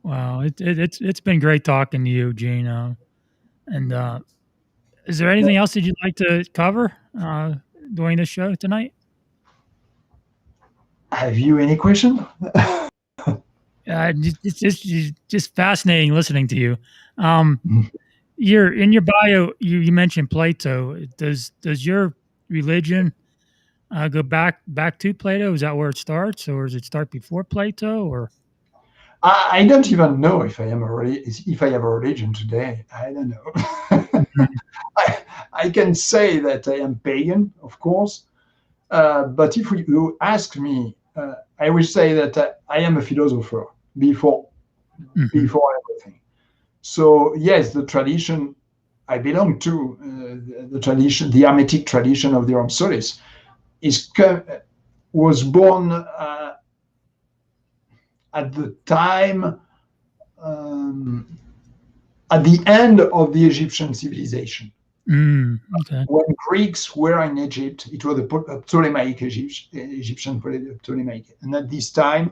Wow, it's been great talking to you, Gene. And is there anything else that you'd like to cover during this show tonight? Have you any question? It's just fascinating listening to you. Um, you're in your bio. You mentioned Plato. Does your religion go back to Plato? Is that where it starts, or does it start before Plato? Or I don't even know if I have a religion today. I don't know. Mhm. I, I can say that I am pagan, of course, but if you ask me, I will say that I am a philosopher before Mhm. before everything. So yes, the tradition I belong to, the tradition, the Hermetic tradition of the Rome Solis, is was born at the time, um, at the end of the Egyptian civilization. Okay. When Greeks were in Egypt, it was the Ptolemaic Egyptian Ptolemaic, and at this time,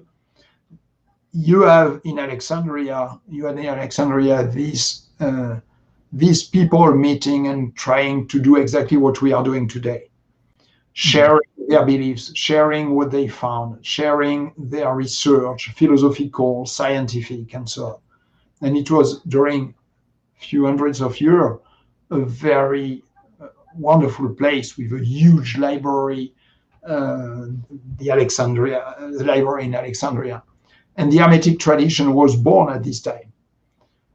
you had in Alexandria these people meeting and trying to do exactly what we are doing today, Mhm. sharing their beliefs, sharing what they found, sharing their research, philosophical, scientific, and so on. And it was during a few hundreds of years a very wonderful place with a huge library, uh, the library in Alexandria. And the Hermetic tradition was born at this time.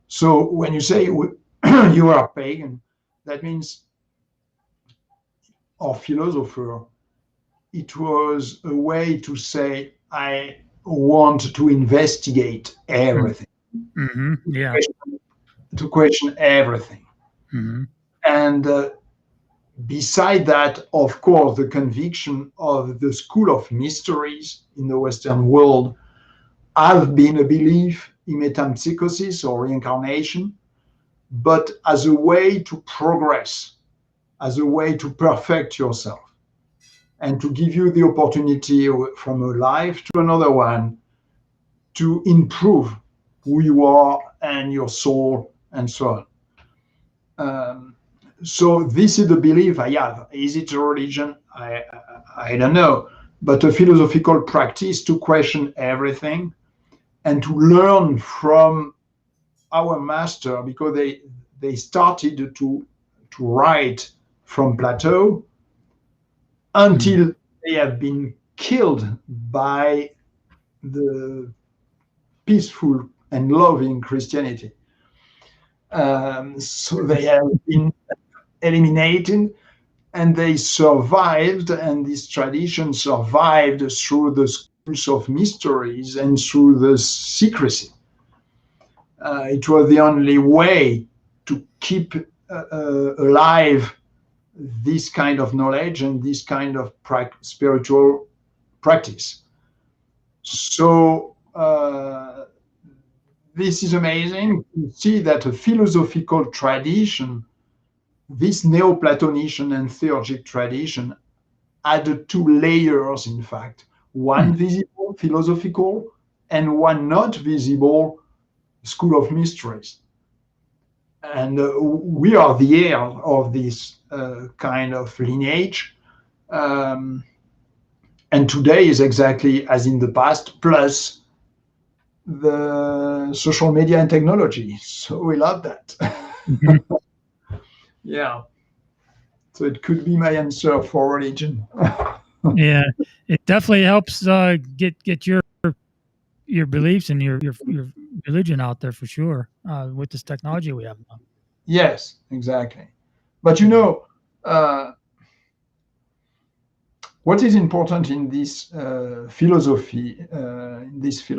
So when you say you are pagan, that means, or philosopher, it was a way to say, I want to investigate Mm. everything, Mhm. Yeah. to question everything. Mhm. And beside that, of course, the conviction of the school of mysteries in the Western world have been a belief in metempsychosis or reincarnation, but as a way to progress, as a way to perfect yourself, and to give you the opportunity from a life to another one to improve who you are and your soul and so on. Um, so this is the belief I have. Is it a religion? I don't know, but a philosophical practice to question everything and to learn from our master, because they started to to write from Plato Mm. until they have been killed by the peaceful and loving Christianity. So they have been eliminated, and they survived, and this tradition survived through the schools of mysteries and through the secrecy. It was the only way to keep alive this kind of knowledge and this kind of spiritual practice. So this is amazing to see that a philosophical tradition, this Neoplatonician and theurgic tradition, had two layers, in fact, one visible, philosophical, and one not visible, school of mysteries. And we are the heir of this kind of lineage. And today is exactly as in the past, plus the social media and technology. So we love that. Mm-hmm. Yeah. So it could be my answer for religion. Yeah, it definitely helps get your beliefs and your religion out there for sure with this technology we have now. Yes, exactly. But you know, what is important in this philosophy, this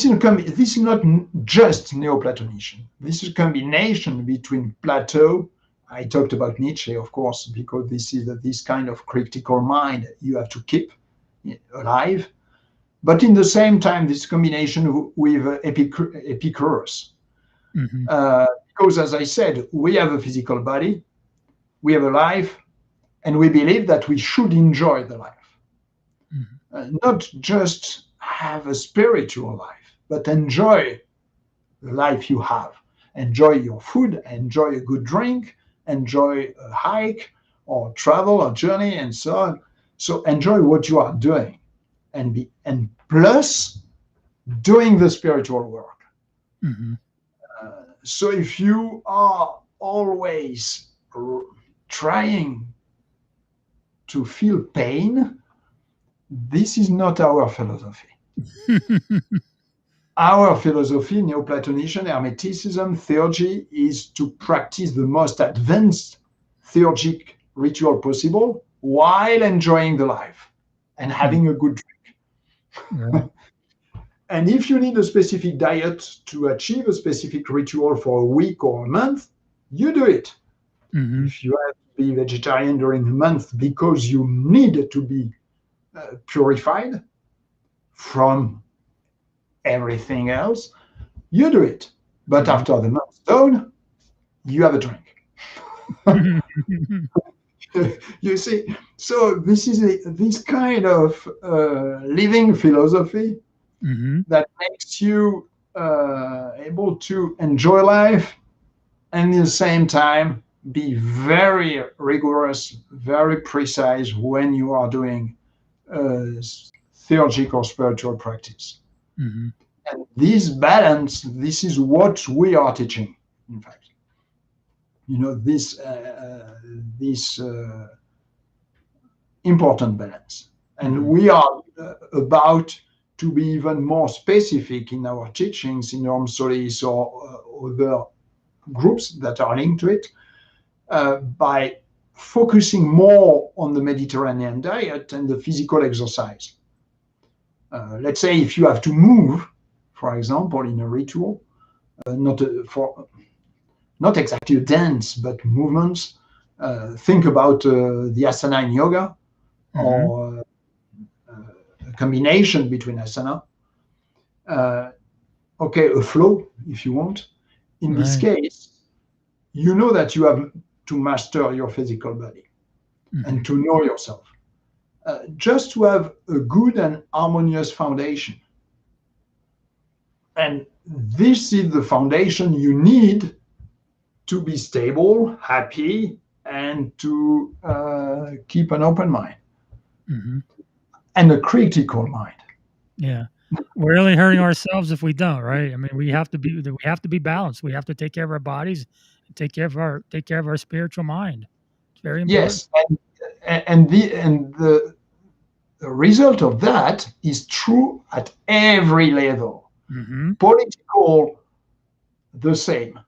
is not just Neoplatonism. This is a combination between Plato. I talked about Nietzsche, of course, because this is this kind of critical mind you have to keep alive. But in the same time, this combination with Epicurus. Mm-hmm. Because, as I said, we have a physical body, we have a life, and we believe that we should enjoy the life. Mm-hmm. Not just have a spiritual life, but enjoy the life you have. Enjoy your food, enjoy a good drink, enjoy a hike or travel or journey and so on. So enjoy what you are doing and plus doing the spiritual work. Mm-hmm. So if you are always trying to feel pain, this is not our philosophy. Our philosophy, Neoplatonician, Hermeticism, theurgy, is to practice the most advanced theurgic ritual possible while enjoying the life and having a good drink. Right. And if you need a specific diet to achieve a specific ritual for a week or a month, you do it. Mm-hmm. If you have to be vegetarian during a month because you need to be purified from everything else, you do it. But Mm-hmm. after the month's done, you have a drink. You see, so this is this kind of living philosophy Mm-hmm. that makes you able to enjoy life and at the same time be very rigorous, very precise when you are doing theurgic or spiritual practice. Mm-hmm. And this balance, this is what we are teaching, in fact. You know, this important balance. And Mm-hmm. we are about to be even more specific in our teachings in Orm Solis or other groups that are linked to it by focusing more on the Mediterranean diet and the physical exercise. Let's say if you have to move, for example, in a ritual, not exactly a dance, but movements. Think about the asana in yoga, Mm-hmm. or a combination between asana. Okay, a flow, if you want. In this Right. case, you know that you have to master your physical body Mm-hmm. and to know yourself. Just to have a good and harmonious foundation. And this is the foundation you need to be stable, happy, and to keep an open mind Mm-hmm. and a critical mind. Yeah. We're really hurting ourselves if we don't, right? I mean, we have to be balanced. We have to take care of our bodies take care of our spiritual mind. It's very important. Yes, and the result of that is true at every level. Hmm. Political, the same.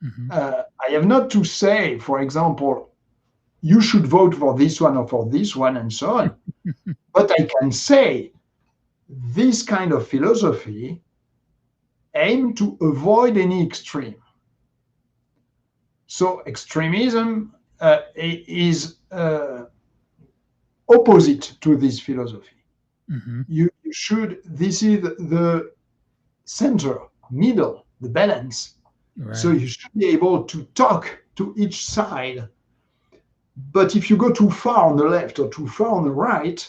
Hmm. I have not to say, for example, you should vote for this one or for this one and so on. But I can say this kind of philosophy aim to avoid any extreme. So extremism is opposite to this philosophy. Hmm. You should, this is the center, middle, the balance. So Right. you should be able to talk to each side. But if you go too far on the left or too far on the right,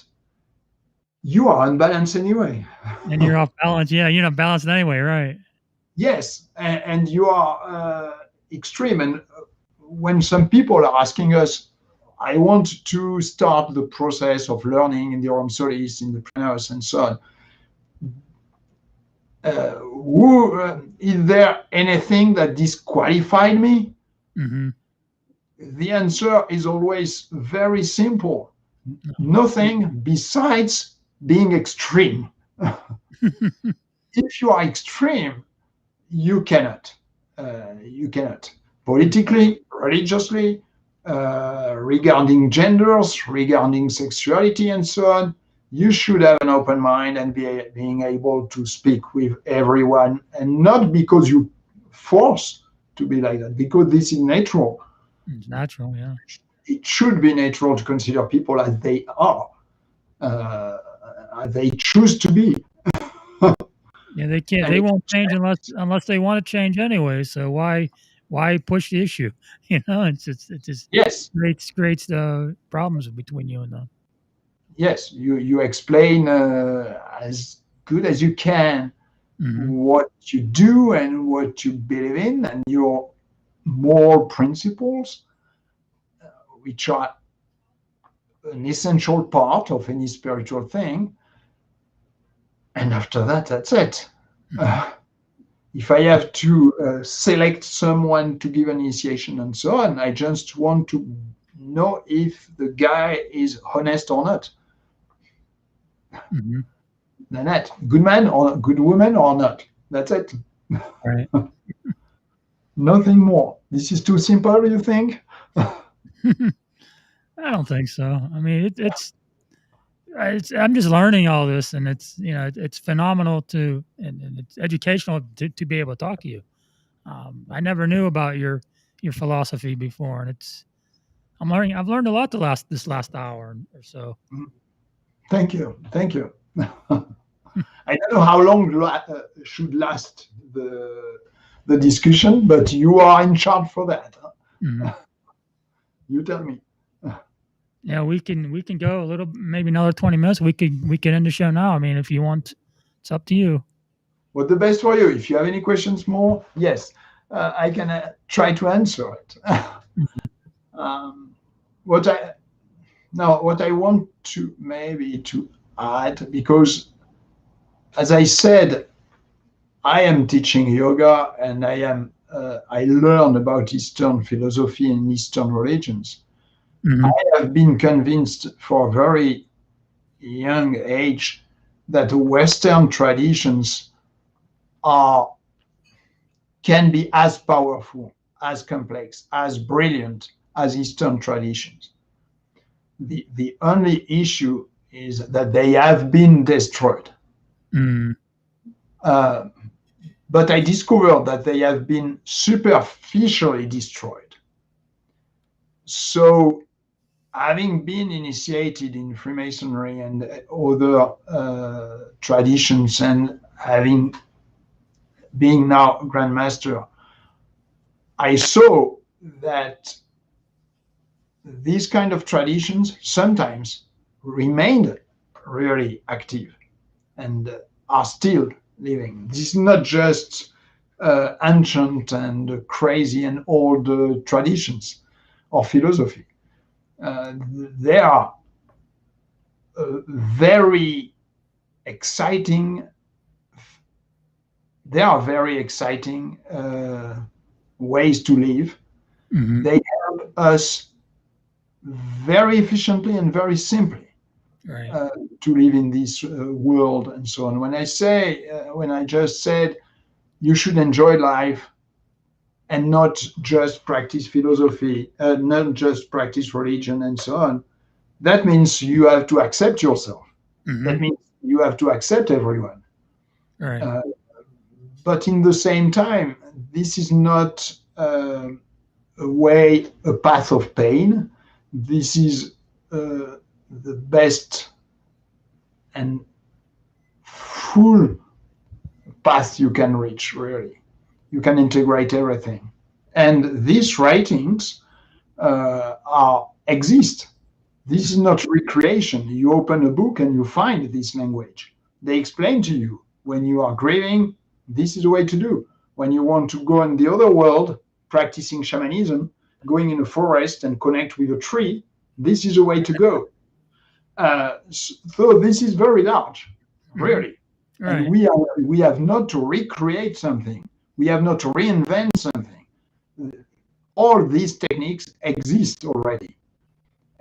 you are unbalanced anyway. And you're off balance. Yeah, you're not balanced anyway, right? Yes, and you are extreme. And when some people are asking us, I want to start the process of learning in the Orum Solis, in the Prenos, and so on. Is there anything that disqualified me? Hmm. The answer is always very simple. Nothing besides being extreme. If you are extreme, you cannot. You cannot. Politically, religiously, regarding genders, regarding sexuality, and so on, you should have an open mind and being able to speak with everyone, and not because you force to be like that, because this is natural. It's natural. Yeah. It should be natural to consider people as they are, uh, as they choose to be. Yeah. They can't. And They if won't change unless they want to change anyway. So why push the issue? You know, it just yes, creates the problems between you and them. yes, you explain as good as you can Hmm. what you do and what you believe in, and your moral principles, which are an essential part of any spiritual thing. And after that, that's it. Hmm. Uh, if I have to select someone to give an initiation and so on, I just want to know if the guy is honest or not. Hmm. Then that good man or good woman or not. That's it. Right. Nothing more. This is too simple, you think? I don't think so. I mean, it's I'm just learning all this, and it's phenomenal and it's educational to be able to talk to you. I never knew about your philosophy before, and I've learned a lot this last hour or so. Thank you. Thank you. I don't know how long should last the discussion, but you are in charge for that. Mhm. You tell me. Yeah, we can go a little, maybe another 20 minutes. We could end the show now. I mean, if you want, it's up to you. What's the best for you? If you have any questions more, yes, I can try to answer it. um, what I what I want to maybe to add, because as I said, I am teaching yoga and I learned about Eastern philosophy and Eastern religions. I Hmm. have been convinced for a very young age that Western traditions are can be as powerful, as complex, as brilliant as Eastern traditions. The only issue is that they have been destroyed. Mm. Uh, but I discovered that they have been superficially destroyed. So, having been initiated in Freemasonry and other traditions, and having being now Grand Master, I saw that these kind of traditions sometimes remained really active and are still living. This is not just ancient and crazy and old traditions or philosophy. They are very exciting. They are very exciting ways to live, Hmm. They help us very efficiently and very simply Right. to live in this world and so on. When I just said you should enjoy life and not just practice philosophy, not just practice religion and so on, that means you have to accept yourself. Hmm. That means you have to accept everyone. Right. Uh, but in the same time, this is not a path of pain. This is the best and full path you can reach, really. You can integrate everything. And these writings exist. This is not recreation. You open a book and you find this language. They explain to you when you are grieving, this is the way to do. When you want to go in the other world, practicing shamanism, going in a forest and connect with a tree, this is the way to go. So this is very large, Hmm. really. And Right. we have not to recreate something. We have not to reinvent something. All these techniques exist already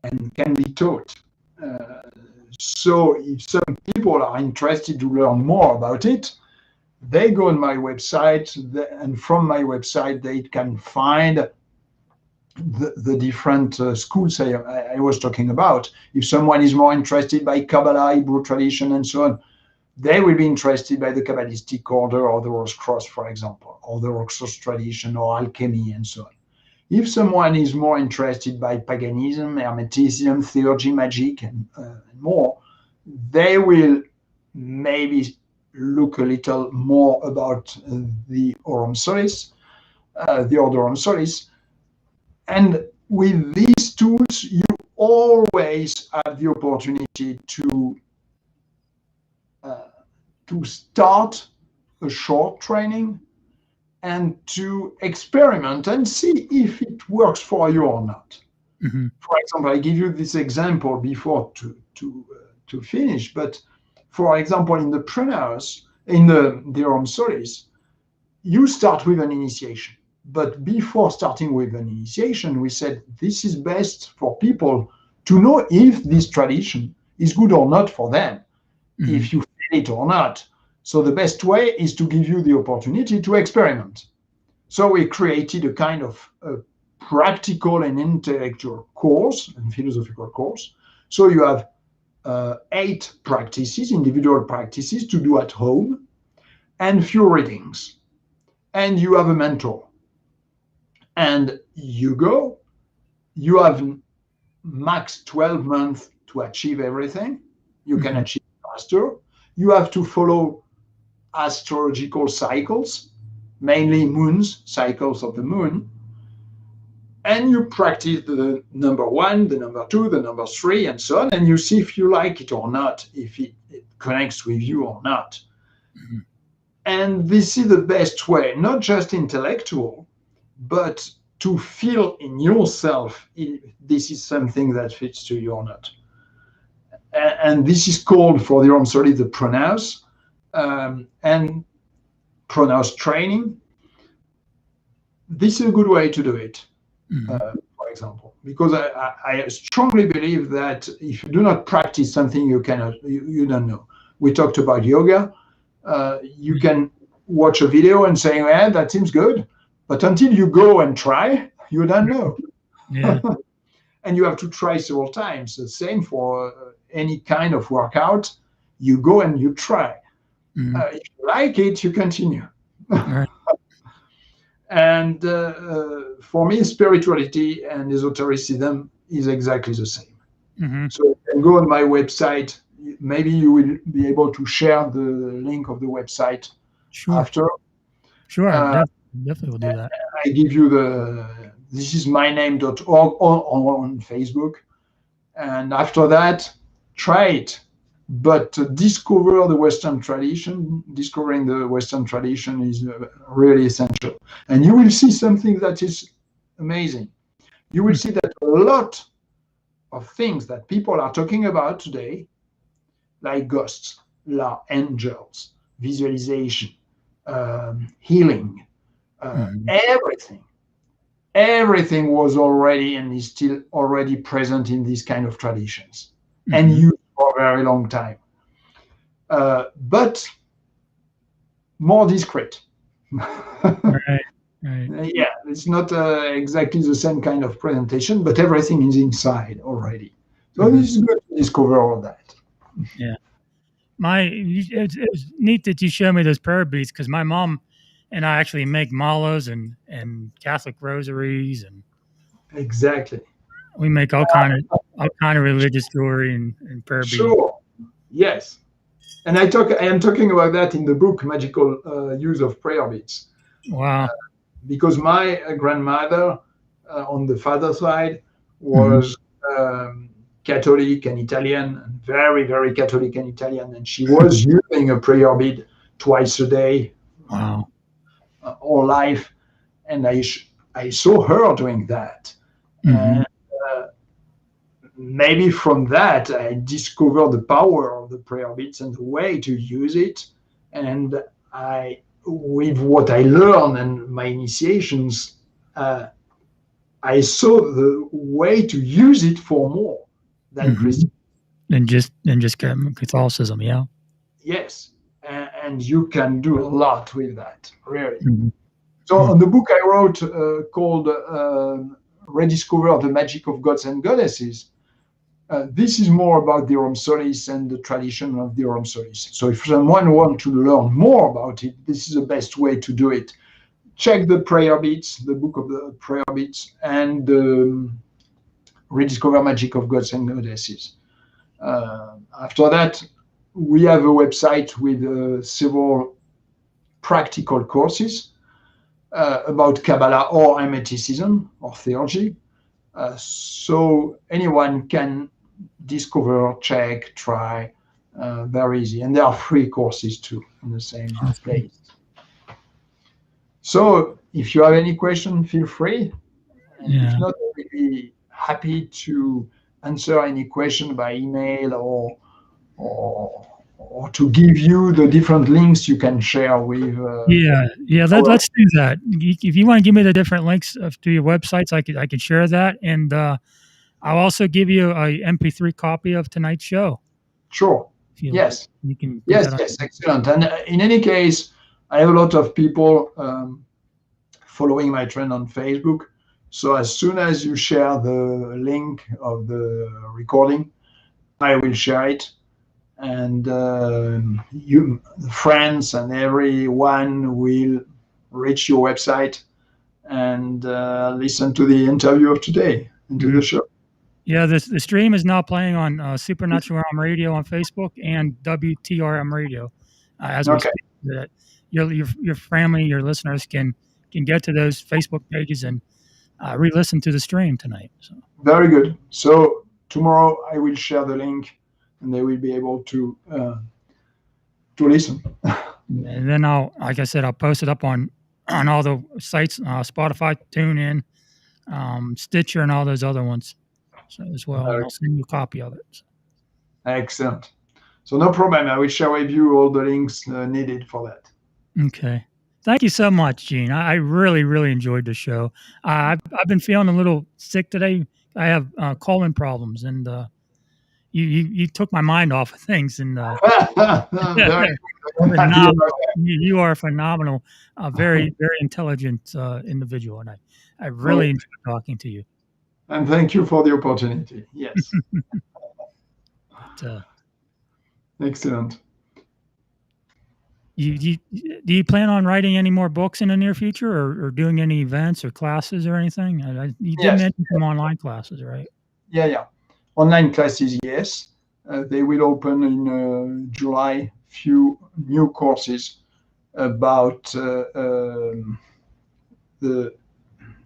and can be taught. Uh, so if some people are interested to learn more about it, they go on my website, and from my website they can find the different schools I was talking about. If someone is more interested by Kabbalah, Hebrew tradition, and so on, they will be interested by the Kabbalistic order or the Rose Cross, for example, or the Roxos tradition or alchemy and so on. If someone is more interested by paganism, Hermeticism, theology, magic, and more, they will maybe look a little more about the Aurum Solis, the Order Aurum Solis. And with these tools, you always have the opportunity uh, to start a short training and to experiment and see if it works for you or not. Hmm. For example, I give you this example before to finish. But for example, in the pranayas, in the Aurum Solis, you start with an initiation. But before starting with an initiation, we said this is best for people to know if this tradition is good or not for them, Hmm. if you feel it or not. So the best way is to give you the opportunity to experiment. So we created a kind of practical and intellectual course and philosophical course. So you have 8 practices, individual practices to do at home, and few readings. And you have a mentor. And you go, you have max 12 months to achieve everything. You can Hmm. achieve faster. You have to follow astrological cycles, mainly moons, cycles of the moon. And you practice the number 1, the number 2, the number 3, and so on, and you see if you like it or not, if it connects with you or not. Hmm. And this is the best way, not just intellectual, but to feel in yourself if this is something that fits to you or not. And this is called for the Aurum Solis the pronouns, and pronouns training. This is a good way to do it. Hmm. For example, because I strongly believe that if you do not practice something, you don't know. We talked about yoga. You can watch a video and say, "Well, that seems good," but until you go and try, you don't know. Yeah. And you have to try several times. The same for any kind of workout. You go and you try. Hmm. If you like it, you continue. Right. And for me, spirituality and esotericism is exactly the same. Hmm. So you can go on my website. Maybe you will be able to share the link of the website Sure. after. Sure. Uh, Definitely will do that. I give you this is myname.org on Facebook. And after that, try it. But discover the Western tradition. Discovering the Western tradition is really essential. And you will see something that is amazing. You will Hmm. see that a lot of things that people are talking about today, like ghosts, angels, visualization, healing, Hmm. everything, everything was already and is still already present in these kind of traditions and Mhm. used for a very long time. But more discreet. Right. Right. Yeah, it's not exactly the same kind of presentation, but everything is inside already. So Mhm. this is good to discover all that. Yeah. It's neat that you show me those prayer beads because my mom and I actually make malas and Catholic rosaries, and Exactly. we make all kind of religious jewelry and prayer beads. Sure. Yes. And I am talking about that in the book, Magical Use of Prayer Beads, Wow. because my grandmother on the father side Mhm. was Catholic and Italian, and very, very Catholic and Italian, and she was using a prayer bead twice a day Wow. all life, and I saw her doing that, Mhm. and maybe from that I discovered the power of the prayer beads and the way to use it, and I, with what I learned and my initiations, uh, I saw the way to use it for more than Mhm. Christian. And just Catholicism, yeah. Yes, and you can do a lot with that, really. Mhm. So Hmm. on the book I wrote called Rediscover the Magic of Gods and Goddesses, this is more about the Aurum Solis and the tradition of the Aurum Solis. So if someone wants to learn more about it, this is the best way to do it. Check the prayer beads, the book of the prayer beads, and Rediscover Magic of Gods and Goddesses. After that, we have a website with several practical courses about Kabbalah or Hermeticism or theology. So anyone can discover, check, try, very easy. And there are free courses too in the same Awesome. place. So if you have any question, feel free. And if Yeah. not, I will be happy to answer any question by email or to give you the different links you can share with Yeah. Yeah. our. Let's do that. If you want to give me the different links to your websites, I could share that, and I'll also give you a MP3 copy of tonight's show Sure. if you like. Yes. You can put Yes. that on. Yes. Excellent. And in any case, I have a lot of people following my trend on Facebook. So as soon as you share the link of the recording, I will share it, and you, friends, and everyone will reach your website and listen to the interview of today and to Mhm. the show. Yeah, the stream is now playing on Supernatural RM Radio on Facebook and WTRM Radio as we Okay, speak. That your family, your listeners can get to those Facebook pages and re-listen to the stream tonight. So, very good. So tomorrow I will share the link, and they will be able to listen. and then like I said, I'll post it up on all the sites, Spotify, TuneIn, Stitcher, and all those other ones, so as well. And Very I'll send you a copy of it. So, excellent. So no problem. I will share with you all the links needed for that. okay. Thank you so much, Gene. I really, really enjoyed the show. I've been feeling a little sick today. I have colon problems, and you took my mind off of things. And Very good. I'm happy phenomenal. about You are a phenomenal, very, very intelligent individual, and I that. really enjoyed talking to you. And thank you for the opportunity. Yes, But, excellent. you do you plan on writing any more books in the near future, or doing any events or classes or anything? You did Yes, mention some online classes, right? yeah. Online classes, yes. They will open in July. Few new courses about the.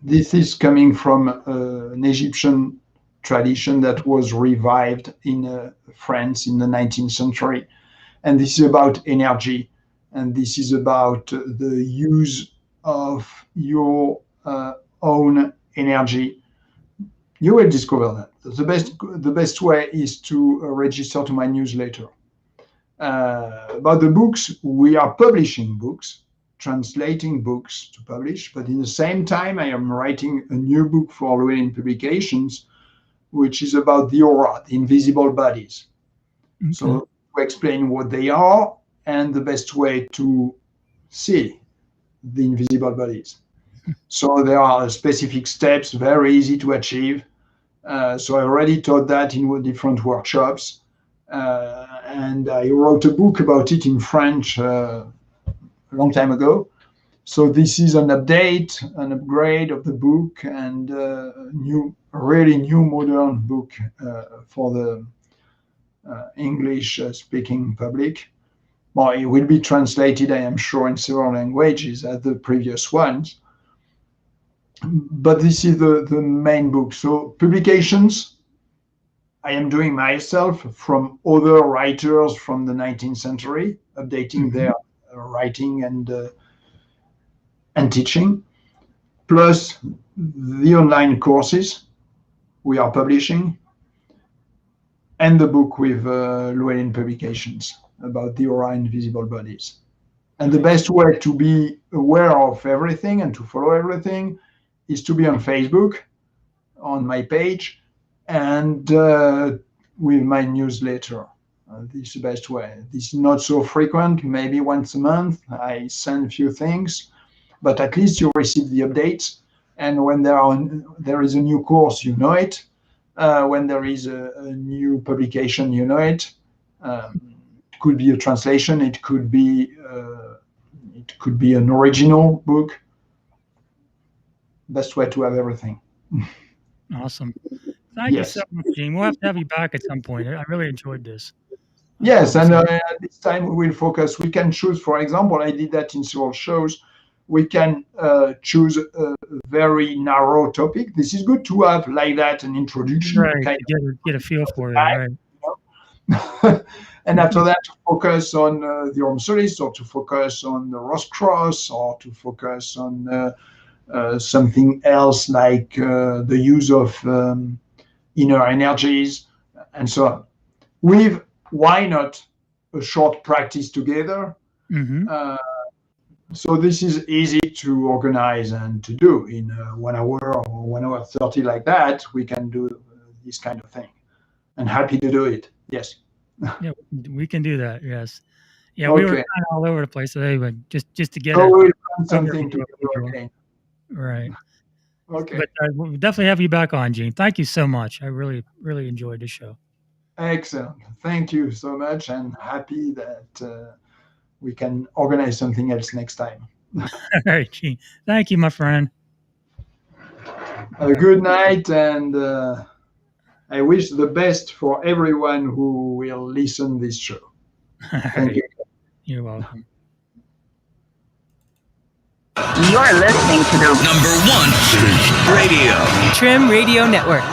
This is coming from an Egyptian tradition that was revived in France in the 19th century, and this is about energy, and this is about the use of your own energy. You will discover that. The best way is to register to my newsletter. About the books, we are publishing books. translating books to publish, but in the same time, I am writing a new book for Llewellyn Publications, which is about the aura, the invisible bodies. Okay. So to explain what they are and the best way to see the invisible bodies. So there are specific steps, very easy to achieve. So I already taught that in different workshops. And I wrote a book about it in French a long time ago. So this is an update, an upgrade of the book, and a really new modern book for the English-speaking public. Well, it will be translated, I am sure, in several languages as the previous ones. But this is the main book. So publications, I am doing myself from other writers from the 19th century, updating their writing and teaching, plus the online courses we are publishing, and the book with Llewellyn Publications about the aura and invisible bodies. And the best way to be aware of everything and to follow everything is to be on Facebook, on my page, and with my newsletter. This is the best way. This is not so frequent, maybe once a month. I send a few things, but at least you receive the updates. And when there is a new course, you know it. When there is a new publication, you know it. It could be a translation. It could be an original book. Best way to have everything. Awesome. Thank you so much, Gene. We'll have to have you back at some point. I really enjoyed this. Yes, and this time we will focus. We can choose, for example, I did that in several shows. We can choose a very narrow topic. This is good to have like that, an introduction. Right, get a feel for it, right. And after that, to focus on the Orm Solis, or to focus on the Rose Cross, or to focus on something else like the use of inner energies, and so on. With, why not, a short practice together? So this is easy to organize and to do in 1 hour or 1 hour 30 like that. We can do this kind of thing, and happy to do it. Yes. Yeah, we can do that. Yes. Yeah, okay. We were kind of all over the place today, but just to get we'll find something to do again. Right. Okay. But we'll definitely have you back on, Gene. Thank you so much. I really, really enjoyed the show. Excellent. Thank you so much, and happy that we can organize something else next time. All right, Gene. Thank you, my friend. Have a good night, and I wish the best for everyone who will listen this show. Thank you. You're welcome. You're listening to the #1 radio Trim Radio Network.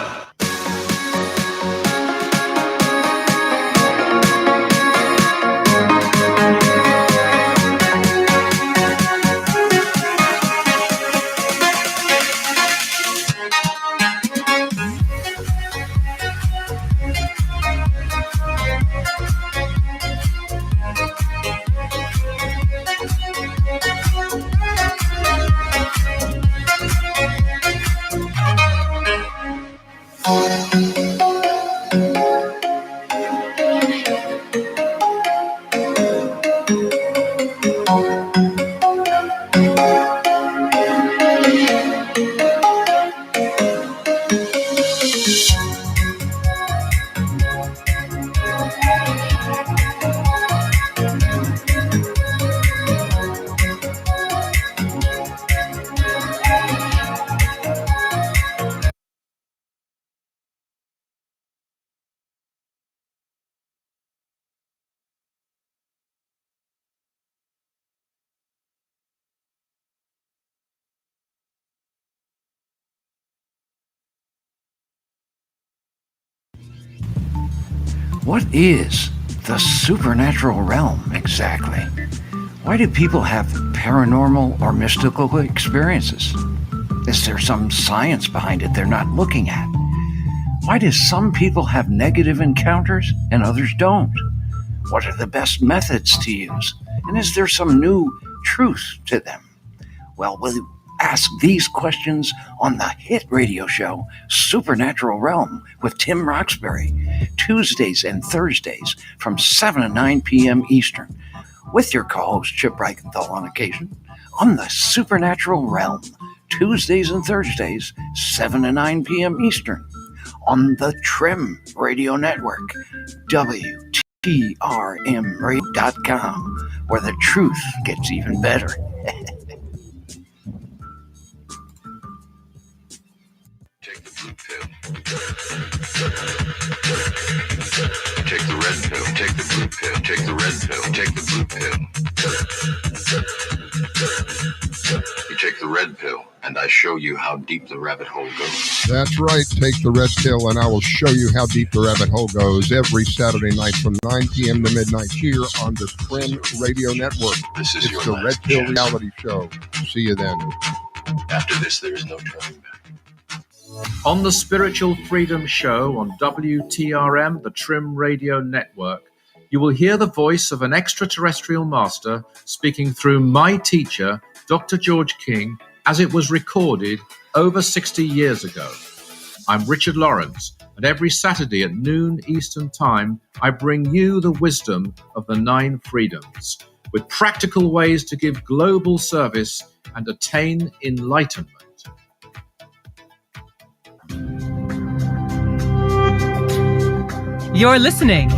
What is the supernatural realm exactly? Why do people have paranormal or mystical experiences? Is there some science behind it they're not looking at? Why do some people have negative encounters and others don't? What are the best methods to use? And is there some new truth to them? Well, we'll ask these questions on the hit radio show Supernatural Realm with Tim Roxbury, Tuesdays and Thursdays from 7 to 9 p.m. Eastern, with your co-host Chip Reichenthal on occasion, on the Supernatural Realm, Tuesdays and Thursdays, 7 to 9 p.m. Eastern, on the Trim Radio Network, WTRMradio.com, where the truth gets even better. Take the blue pill. Take the red pill. Take the blue pill. Take the red pill. Take the blue pill. You take the red pill, and I show you how deep the rabbit hole goes. That's right. Take the red pill, and I will show you how deep the rabbit hole goes every Saturday night from 9 p.m. to midnight here on the Trim Radio Network. This is It's your the last Red Pill chance. Reality Show. See you then. After this, there is no turning back. On the Spiritual Freedom Show on WTRM, the Trim Radio Network, you will hear the voice of an extraterrestrial master speaking through my teacher, Dr. George King, as it was recorded over 60 years ago. I'm Richard Lawrence, and every Saturday at noon Eastern Time, I bring you the wisdom of the 9 freedoms, with practical ways to give global service and attain enlightenment. You're listening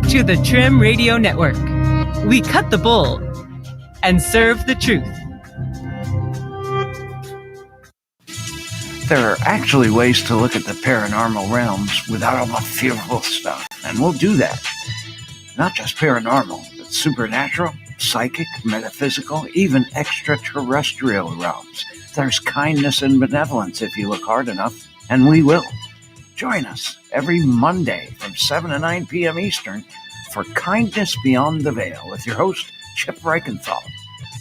to the Trim Radio Network. We cut the bull and serve the truth. There are actually ways to look at the paranormal realms without all the fearful stuff, and we'll do that. Not just paranormal, but supernatural, psychic, metaphysical, even extraterrestrial realms. There's kindness and benevolence if you look hard enough, and we will. Join us every Monday from 7 to 9 p.m. Eastern for Kindness Beyond the Veil with your host, Chip Reichenthal.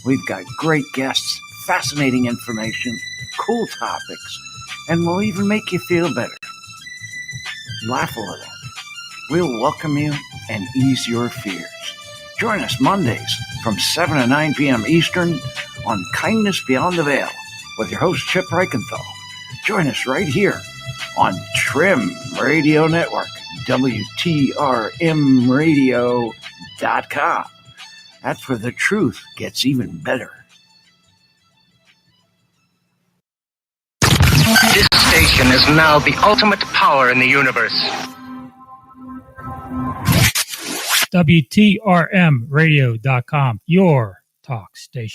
We've got great guests, fascinating information, cool topics, and we'll even make you feel better. Laugh a little. We'll welcome you and ease your fears. Join us Mondays from 7 to 9 p.m. Eastern on Kindness Beyond the Veil with your host, Chip Reichenthal. Join us right here on Trim Radio Network, WTRMradio.com. That's where the truth gets even better. This station is now the ultimate power in the universe. WTRMradio.com, your talk station.